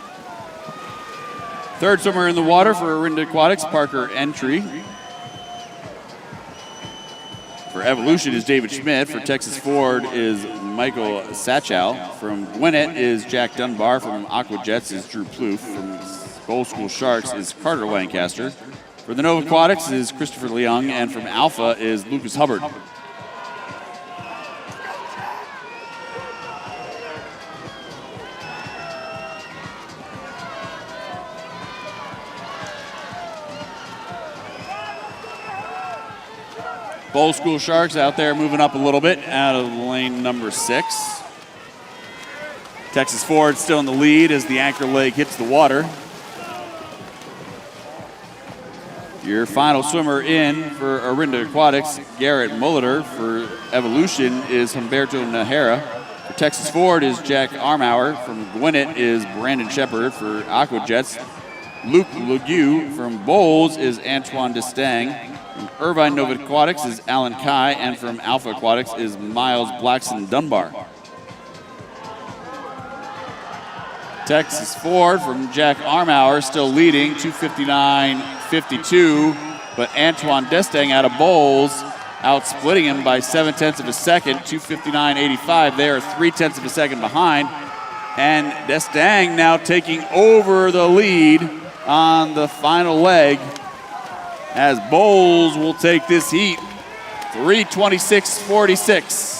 Third swimmer in the water for Arinda Aquatics, Parker Entry. For Evolution is David Schmidt. For Texas Ford is Michael Sachow. From Gwinnett is Jack Dunbar. From Aquajets is Drew Plouffe. From Bowl School Sharks is Carter Lancaster. For the Nova Aquatics is Christopher Leung. And from Alpha is Lucas Hubbard. Bowl School Sharks out there moving up a little bit out of lane number 6. Texas Ford still in the lead as the anchor leg hits the water. Your final swimmer in for Arinda Aquatics, Garrett Molitor. For Evolution is Humberto Najera. For Texas Ford is Jack Armauer. From Gwinnett is Brandon Shepard. For Aquajets, Luke Legue. From Bowles is Antoine Destang. From Irvine Nova Aquatics is Alan Kai. And from Alpha Aquatics is Miles Blackson Dunbar. Texas Ford from Jack Armauer still leading, 2:59.52. But Antoine Destang out of Bowles, outsplitting him by 0.7 of a second, 2:59.85. They are 0.3 of a second behind. And Destang now taking over the lead on the final leg as Bowles will take this heat, 3:26.46.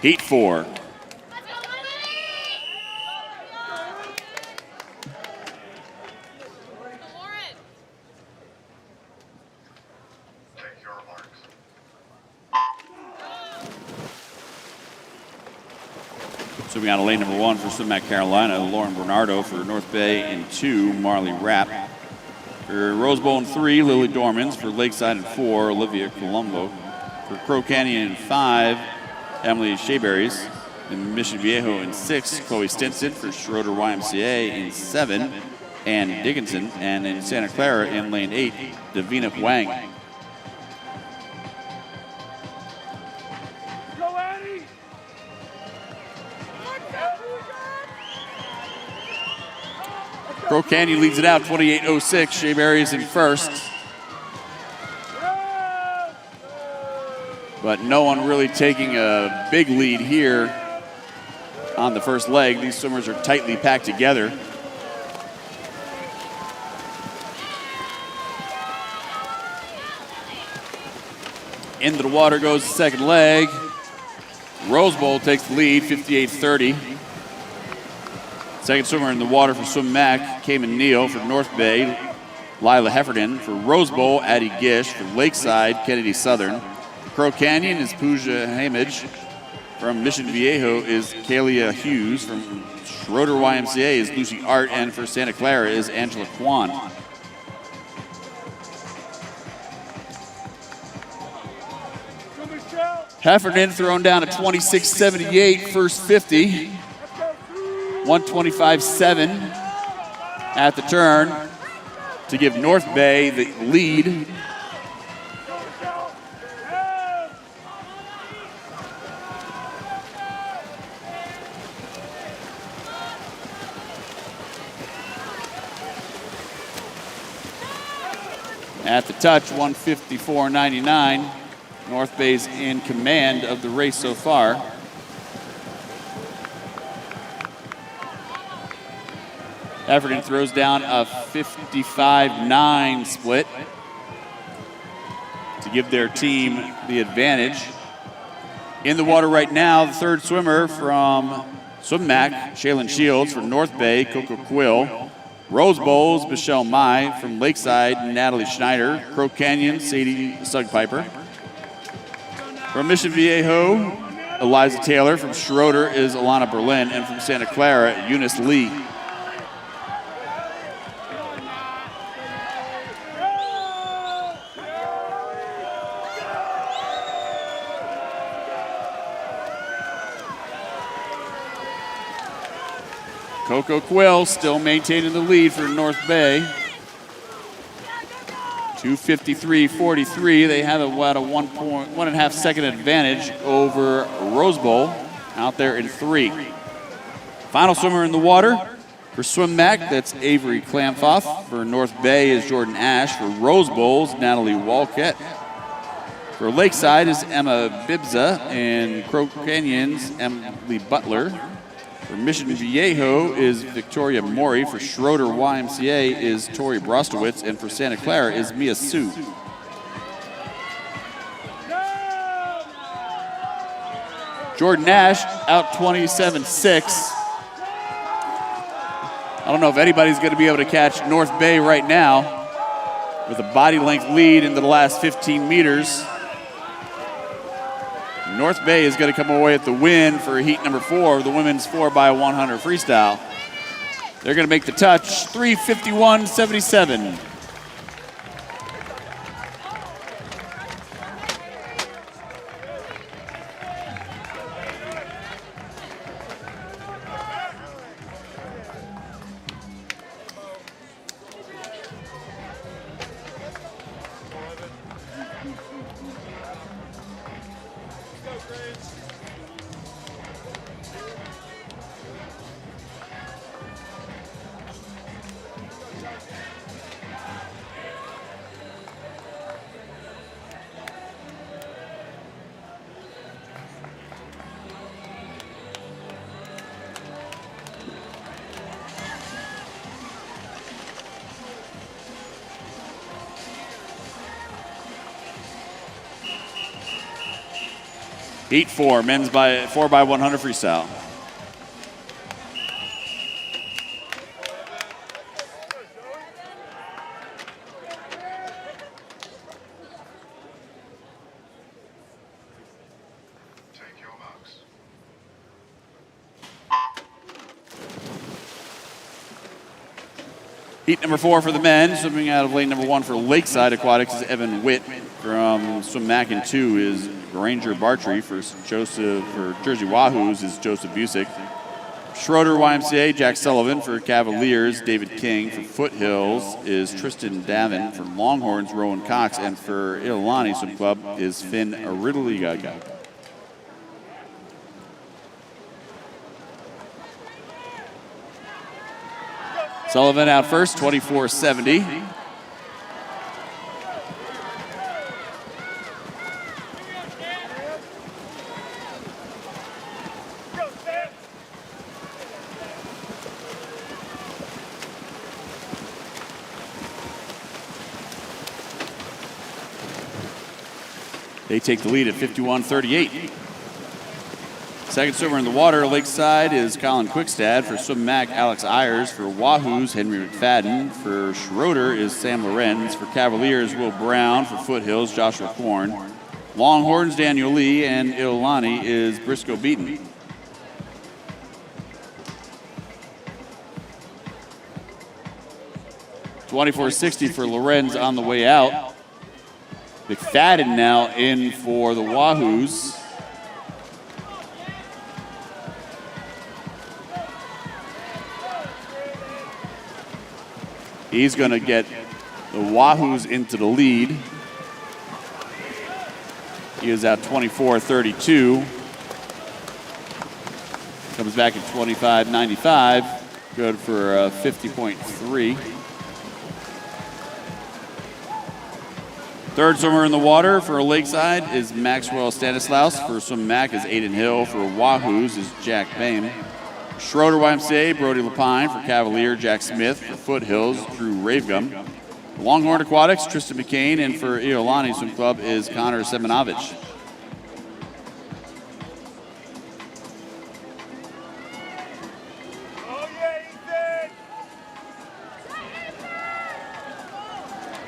Heat 4. Take your marks. So we got a lane number 1 for Swim Mac Carolina, Lauren Bernardo. For North Bay in 2, Marley Rapp. For Rose Bowl in 3, Lily Dormans. For Lakeside in 4, Olivia Colombo. For Crow Canyon in 5, Emily Sheaberries. In Mission Viejo in 6, Chloe Stinson. For Schroeder YMCA in 7, Ann Dickinson. And in Santa Clara in lane 8, Davina Wang. Crow Canyon leads it out, 28.06. Sheaberries in first. But no one really taking a big lead here on the first leg. These swimmers are tightly packed together. Into the water goes the second leg. Rose Bowl takes the lead, 58.30. Second swimmer in the water for Swim Mac, Cayman Neal. For North Bay, Lila Heffernan. For Rose Bowl, Addie Gish. For Lakeside, Kennedy Southern. For Crow Canyon is Pooja Hamage. From Mission Viejo is Kalia Hughes. From Schroeder YMCA is Lucy Art. And for Santa Clara is Angela Kwan. Heffernan thrown down at 26.78, first 50. 125.7 at the turn to give North Bay the lead. At the touch, 154.99. North Bay's in command of the race so far. Heffernan throws down a 55.9 split to give their team the advantage. In the water right now, the third swimmer from Swim Mac, Shaylin Shields. For North Bay, Coco Quill. Rose Bowls, Michelle Mai. From Lakeside, Natalie Schneider. Crow Canyon, Sadie Sugpiper. From Mission Viejo, Eliza Taylor. From Schroeder is Alana Berlin. And from Santa Clara, Eunice Lee. Coco Quill still maintaining the lead for North Bay. 2:53.43. They have about a 1.5 second advantage over Rose Bowl out there in 3. Final swimmer in the water for Swim Mac, that's Avery Klamfoth. For North Bay is Jordan Ash. For Rose Bowls, Natalie Walkett. For Lakeside is Emma Bibza. And Crow Canyon's Emily Butler. For Mission Viejo is Victoria Mori. For Schroeder YMCA is Tori Brostowitz. And for Santa Clara is Mia Su. Jordan Nash out 27-6. I don't know if anybody's going to be able to catch North Bay right now with a body length lead into the last 15 meters. North Bay is going to come away with the win for heat number 4 of the women's 4x100 freestyle. They're going to make the touch, 3:51.77. Heat 4, men's 4x100 freestyle. Take your marks. Heat number 4 for the men. Swimming out of lane number 1 for Lakeside Aquatics is Evan Witt. From Swim Mac and 2 is Granger Bartrey. For Jersey Wahoos is Joseph Busick. Schroeder YMCA, Jack Sullivan. For Cavaliers, David King. For Foothills is Tristan Davin. For Longhorns, Rowan Cox. And for Iolani Swim Club is Finn Aridaligaga. Sullivan out first, 24.70. They take the lead at 51.38. Second swimmer in the water, Lakeside, is Colin Quickstad. For Swim Mac, Alex Ayers. For Wahoos, Henry McFadden. For Schroeder is Sam Lorenz. For Cavaliers, Will Brown. For Foothills, Joshua Korn. Longhorns, Daniel Lee. And Iolani is Briscoe Beaton. $24.60 for Lorenz on the way out. McFadden now in for the Wahoos. He's going to get the Wahoos into the lead. He is out 24.32. Comes back at 25.95. Good for 50.3. Third swimmer in the water for Lakeside is Maxwell Stanislaus. For Swim Mac is Aiden Hill. For Wahoos is Jack Bain. Schroeder YMCA, Brody Lapine. For Cavalier, Jack Smith. For Foothills, Drew Ravegum. Longhorn Aquatics, Tristan McCain. And for Iolani Swim Club is Connor Seminovich.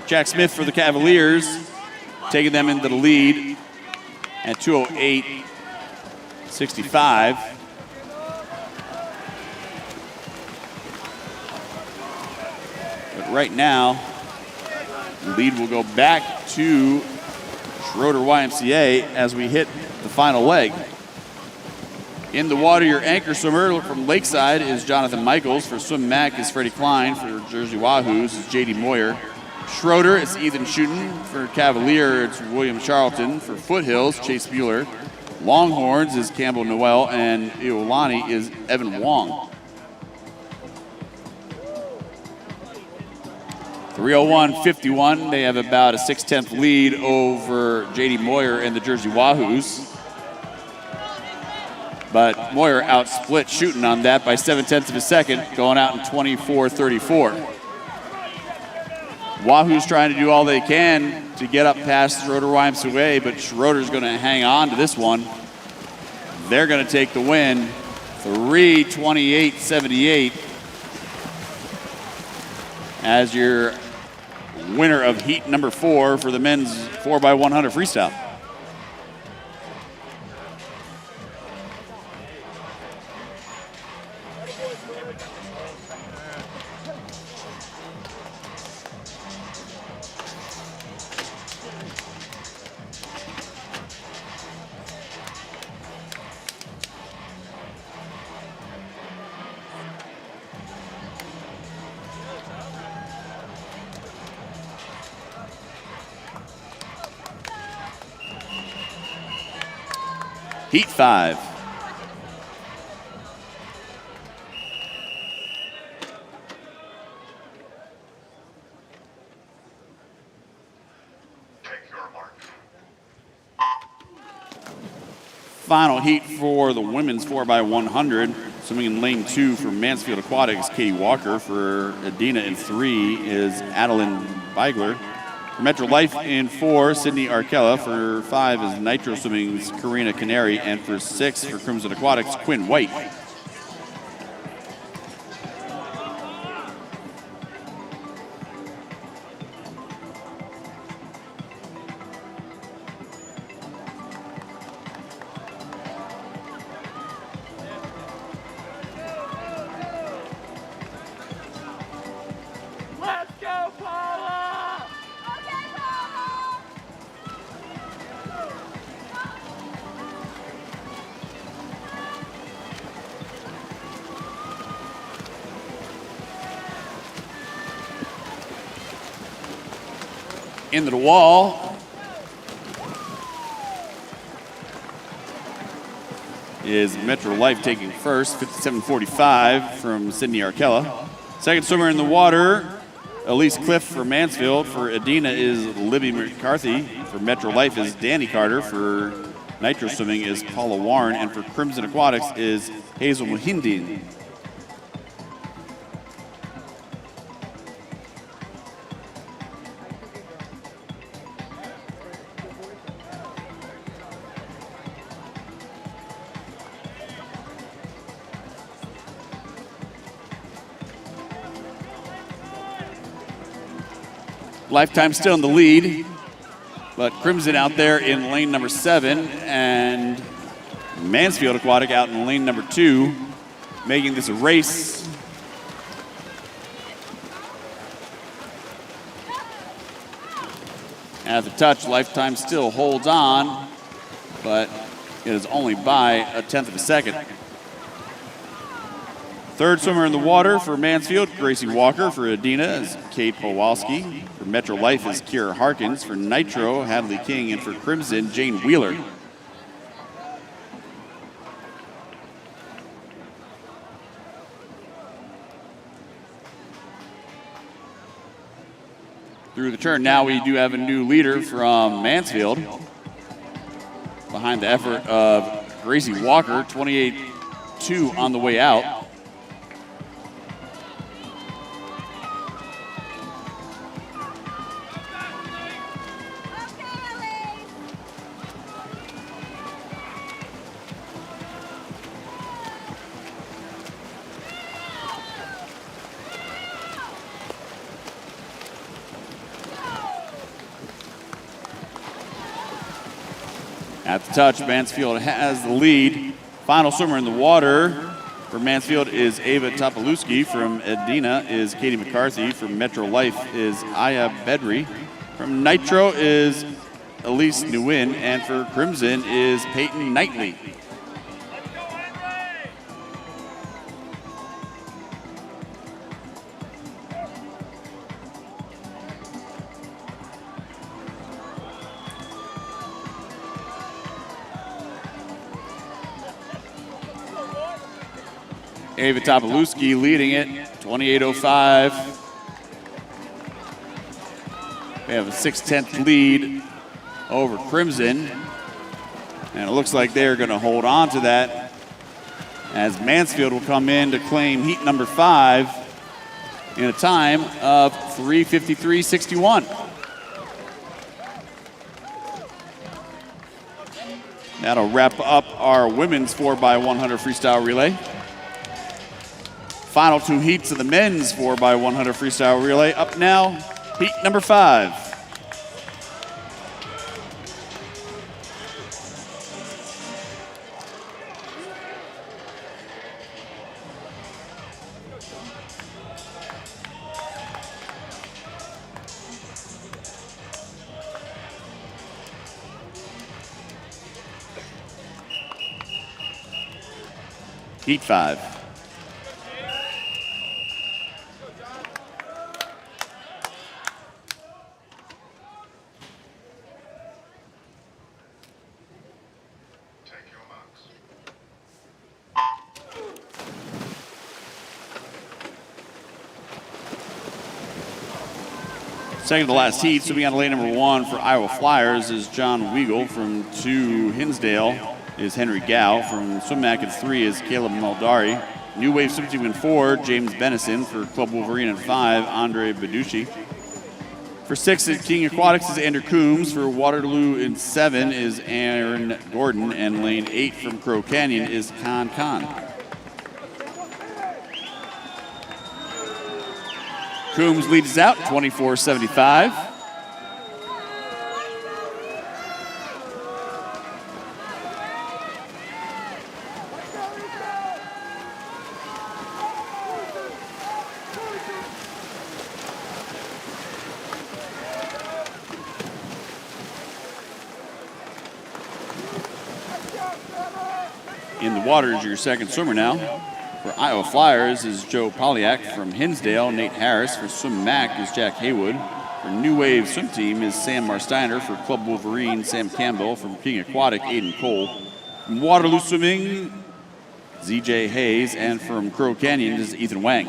Jack Smith for the Cavaliers, taking them into the lead at 2:08.65. But right now, the lead will go back to Schroeder YMCA as we hit the final leg. In the water, your anchor swimmer from Lakeside is Jonathan Michaels. For Swim Mac is Freddie Klein. For Jersey Wahoos is J.D. Moyer. Schroeder, it's Ethan Schuten. For Cavalier, it's William Charlton. For Foothills, Chase Mueller. Longhorns is Campbell Noel. And Iolani is Evan Wong. 3:01.51. They have about a 6/10 lead over J.D. Moyer and the Jersey Wahoos. But Moyer outsplit shooting on that by 7/10 of a second, going out in 24-34. Wahoo's trying to do all they can to get up past Schroeder-YMCA, but Schroeder's going to hang on to this one. They're going to take the win, 3:28-78, as your winner of heat number 4 for the men's 4x100 freestyle. Heat 5. Take your mark. Final heat for the women's 4x100. Swimming in lane 2 for Mansfield Aquatics, Katie Walker. For Adina in 3 is Adeline Beigler. For Metro Life in 4, Sydney Arkella. For 5 is Nitro Swimming's Karina Canary. And for 6 for Crimson Aquatics, Quinn White. Let's go, Paula! Okay, Paula! Into the wall is Metro Life taking first, 57.45 from Sydney Arkella. Second swimmer in the water, Elise Cliff for Mansfield. For Adina is Libby McCarthy. For Metro Life is Danny Carter. For Nitro Swimming is Paula Warren. And for Crimson Aquatics is Hazel Mohindin. Lifetime still in the lead, but Crimson out there in lane number 7, and Mansfield Aquatic out in lane number 2, making this a race. At the touch, Lifetime still holds on, but it is only by 1/10 of a second. Third swimmer in the water for Mansfield, Gracie Walker. For Adina is Kate Powalski. For Metro Life is Kira Harkins. For Nitro, Hadley King. And for Crimson, Jane Wheeler. Through the turn, now we do have a new leader from Mansfield. Behind the effort of Gracie Walker, 28-2 on the way out. At the touch, Mansfield has the lead. Final swimmer in the water for Mansfield is Ava Topolewski. From Edina is Katie McCarthy. From Metro Life is Aya Bedry. From Nitro is Elise Nguyen. And for Crimson is Peyton Knightley. Ava Topolewski leading it, 28.05. They have a 6/10 lead over Crimson. And it looks like they're going to hold on to that as Mansfield will come in to claim heat number 5 in a time of 3:53.61. That'll wrap up our women's 4x100 freestyle relay. Final 2 heats of the men's 4x100 freestyle relay. Up now, heat number 5. Heat 5. Take your marks. Second to last heat, so we got lane number 1 for Iowa Flyers is John Weigel. From 2, Hinsdale is Henry Gow. From Swim Mac at 3 is Caleb Maldari. New Wave Swim Team in 4, James Benison. For Club Wolverine at 5, Andre Beducci. For 6 at King Aquatics is Andrew Coombs. For Waterloo in 7 is Aaron Gordon. And lane 8 from Crow Canyon is Khan Khan. Coombs leads us out, 24:75. In the water is your second swimmer now. For Iowa Flyers is Joe Polyak. From Hinsdale, Nate Harris. For Swim Mac is Jack Haywood. For New Wave Swim Team is Sam Marsteiner. For Club Wolverine, Sam Campbell. From King Aquatic, Aiden Cole. From Waterloo Swimming, ZJ Hayes. And from Crow Canyon is Ethan Wang.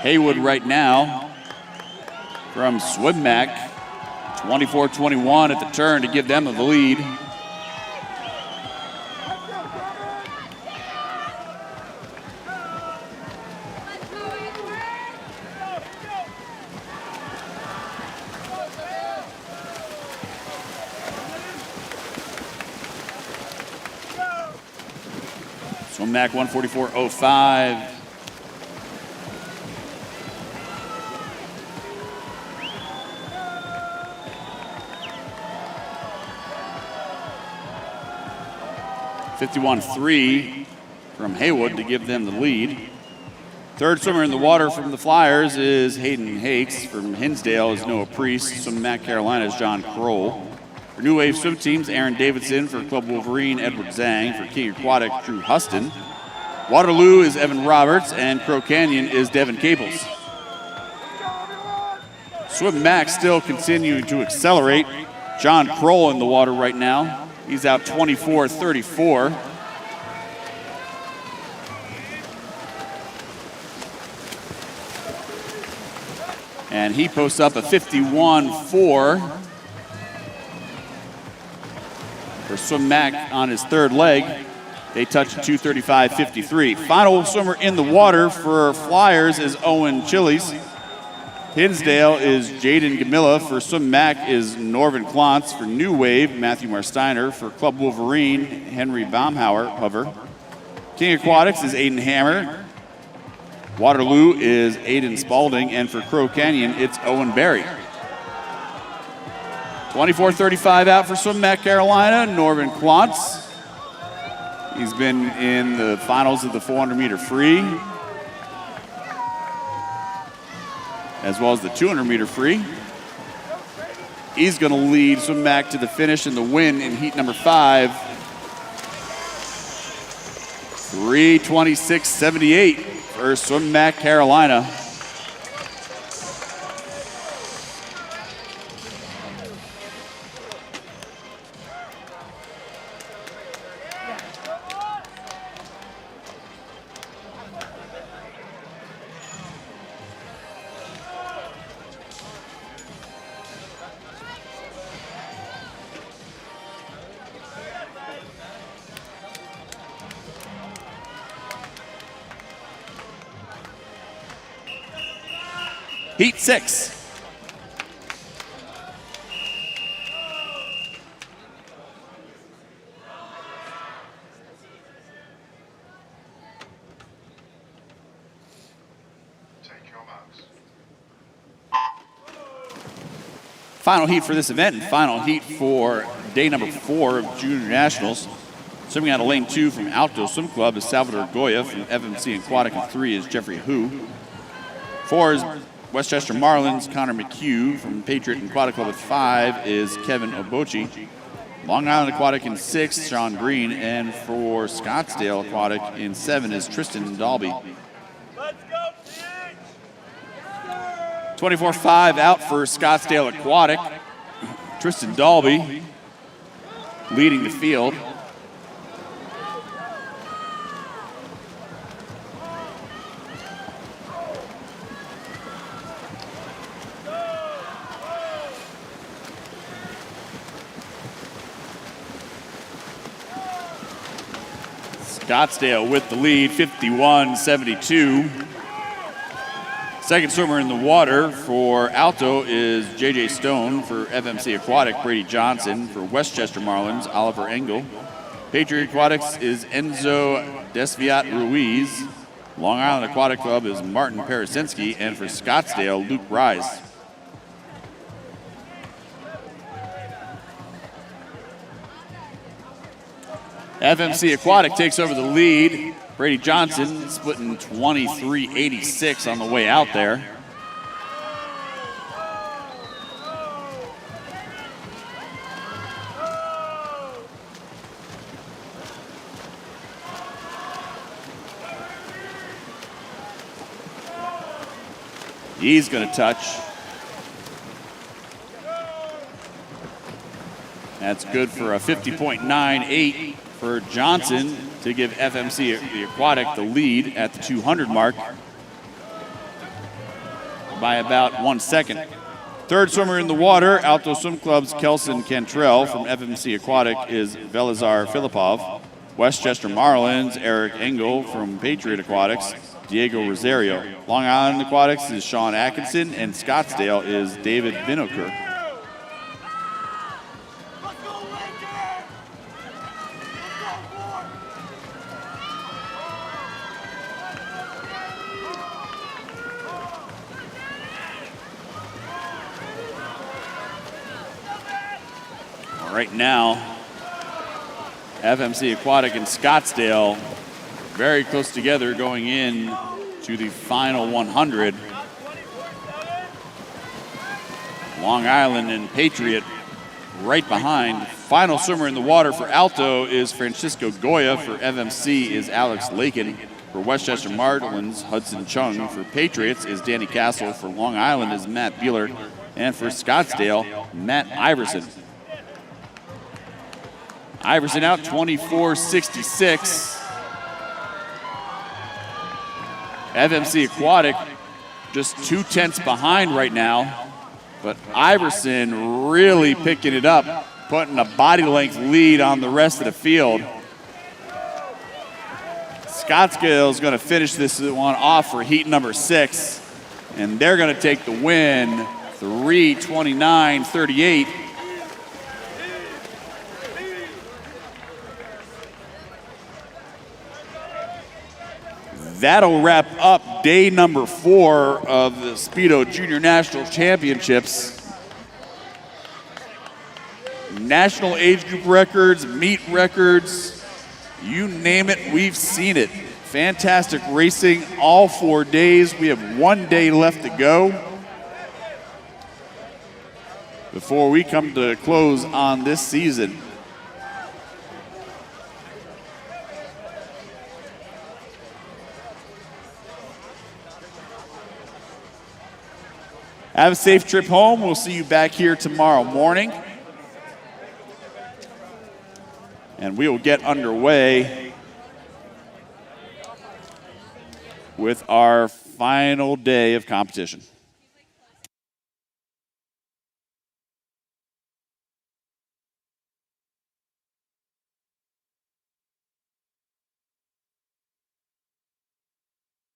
Haywood right now from Swim Mac, 24-21 at the turn to give them the lead. Swim Mac 144.05. (51.3) from Haywood to give them the lead. Third swimmer in the water from the Flyers is Hayden Hakes. From Hinsdale is Noah Priest. From Mac Carolina is John Kroll. For New Wave Swim Teams, Aaron Davidson. For Club Wolverine, Edward Zhang. For King Aquatic, Drew Huston. Waterloo is Evan Roberts, and Crow Canyon is Devin Caples. Swim Mac still continuing to accelerate. John Kroll in the water right now. He's out 24-34. And he posts up a 51.4 for Swim Mac on his third leg. They touch 2:35.53. Final swimmer in the water for Flyers is Owen Chiles. Hinsdale is Jaden Gamilla. For Swim Mac is Norvin Klontz. For New Wave, Matthew Marsteiner. For Club Wolverine, Henry Baumhover. King Aquatics is Aiden Hammer. Waterloo is Aiden Spalding. And for Crow Canyon, it's Owen Berry. 24:35 out for Swim Mac Carolina, Norvin Klontz. He's been in the finals of the 400-meter free, as well as the 200-meter free. He's going to lead Swim Mac to the finish and the win in heat number 5. 3:26.78 for Swim Mac Carolina. Heat 6. Take your marks. Final heat for this event and final heat for day number 4 of Junior Nationals. Swimming out of lane 2 from Alto Swim Club is Salvador Goya. From FMC Aquatic, and 3 is Jeffrey Hu. 4 is Westchester Marlins, Connor McHugh. From Patriot Aquatic Club with 5 is Kevin Obochi. Long Island Aquatic in 6, Sean Green. And for Scottsdale Aquatic in 7 is Tristan Dalby. Let's go, 24-5 out for Scottsdale Aquatic. Tristan Dalby leading the field. Scottsdale with the lead, 51-72. Second swimmer in the water for Alto is J.J. Stone. For FMC Aquatic, Brady Johnson. For Westchester Marlins, Oliver Engel. Patriot Aquatics is Enzo Desviat Ruiz. Long Island Aquatic Club is Martin Parasinski. And for Scottsdale, Luke Rise. FMC Aquatic takes over the lead. Brady Johnson splitting 23.86 on the way out there. He's going to touch. That's good for a 50.98 for Johnson to give FMC the Aquatic the lead at the 200 mark by about 1 second. Third swimmer in the water, Alto Swim Club's Kelson Cantrell. From FMC Aquatic is Velazar Filipov. Westchester Marlins, Eric Engel. From Patriot Aquatics, Diego Rosario. Long Island Aquatics is Sean Atkinson, and Scottsdale is David Vinokur. Right now, FMC Aquatic and Scottsdale very close together going in to the final 100. Long Island and Patriot right behind. Final swimmer in the water for Alto is Francisco Goya. For FMC is Alex Lakin. For Westchester Marlins, Hudson Chung. For Patriots is Danny Castle. For Long Island is Matt Beeler. And for Scottsdale, Matt Iverson. Iverson out 24.66. FMC Aquatic just 2/10 behind right now, but Iverson really picking it up, putting a body length lead on the rest of the field. Scottsdale is going to finish this one off for heat number 6, and they're going to take the win 3:29.38. That'll wrap up day number 4 of the Speedo Junior National Championships. National age group records, meet records, you name it, we've seen it. Fantastic racing all 4 days. We have 1 day left to go before we come to a close on this season. Have a safe trip home. We'll see you back here tomorrow morning. And we will get underway with our final day of competition.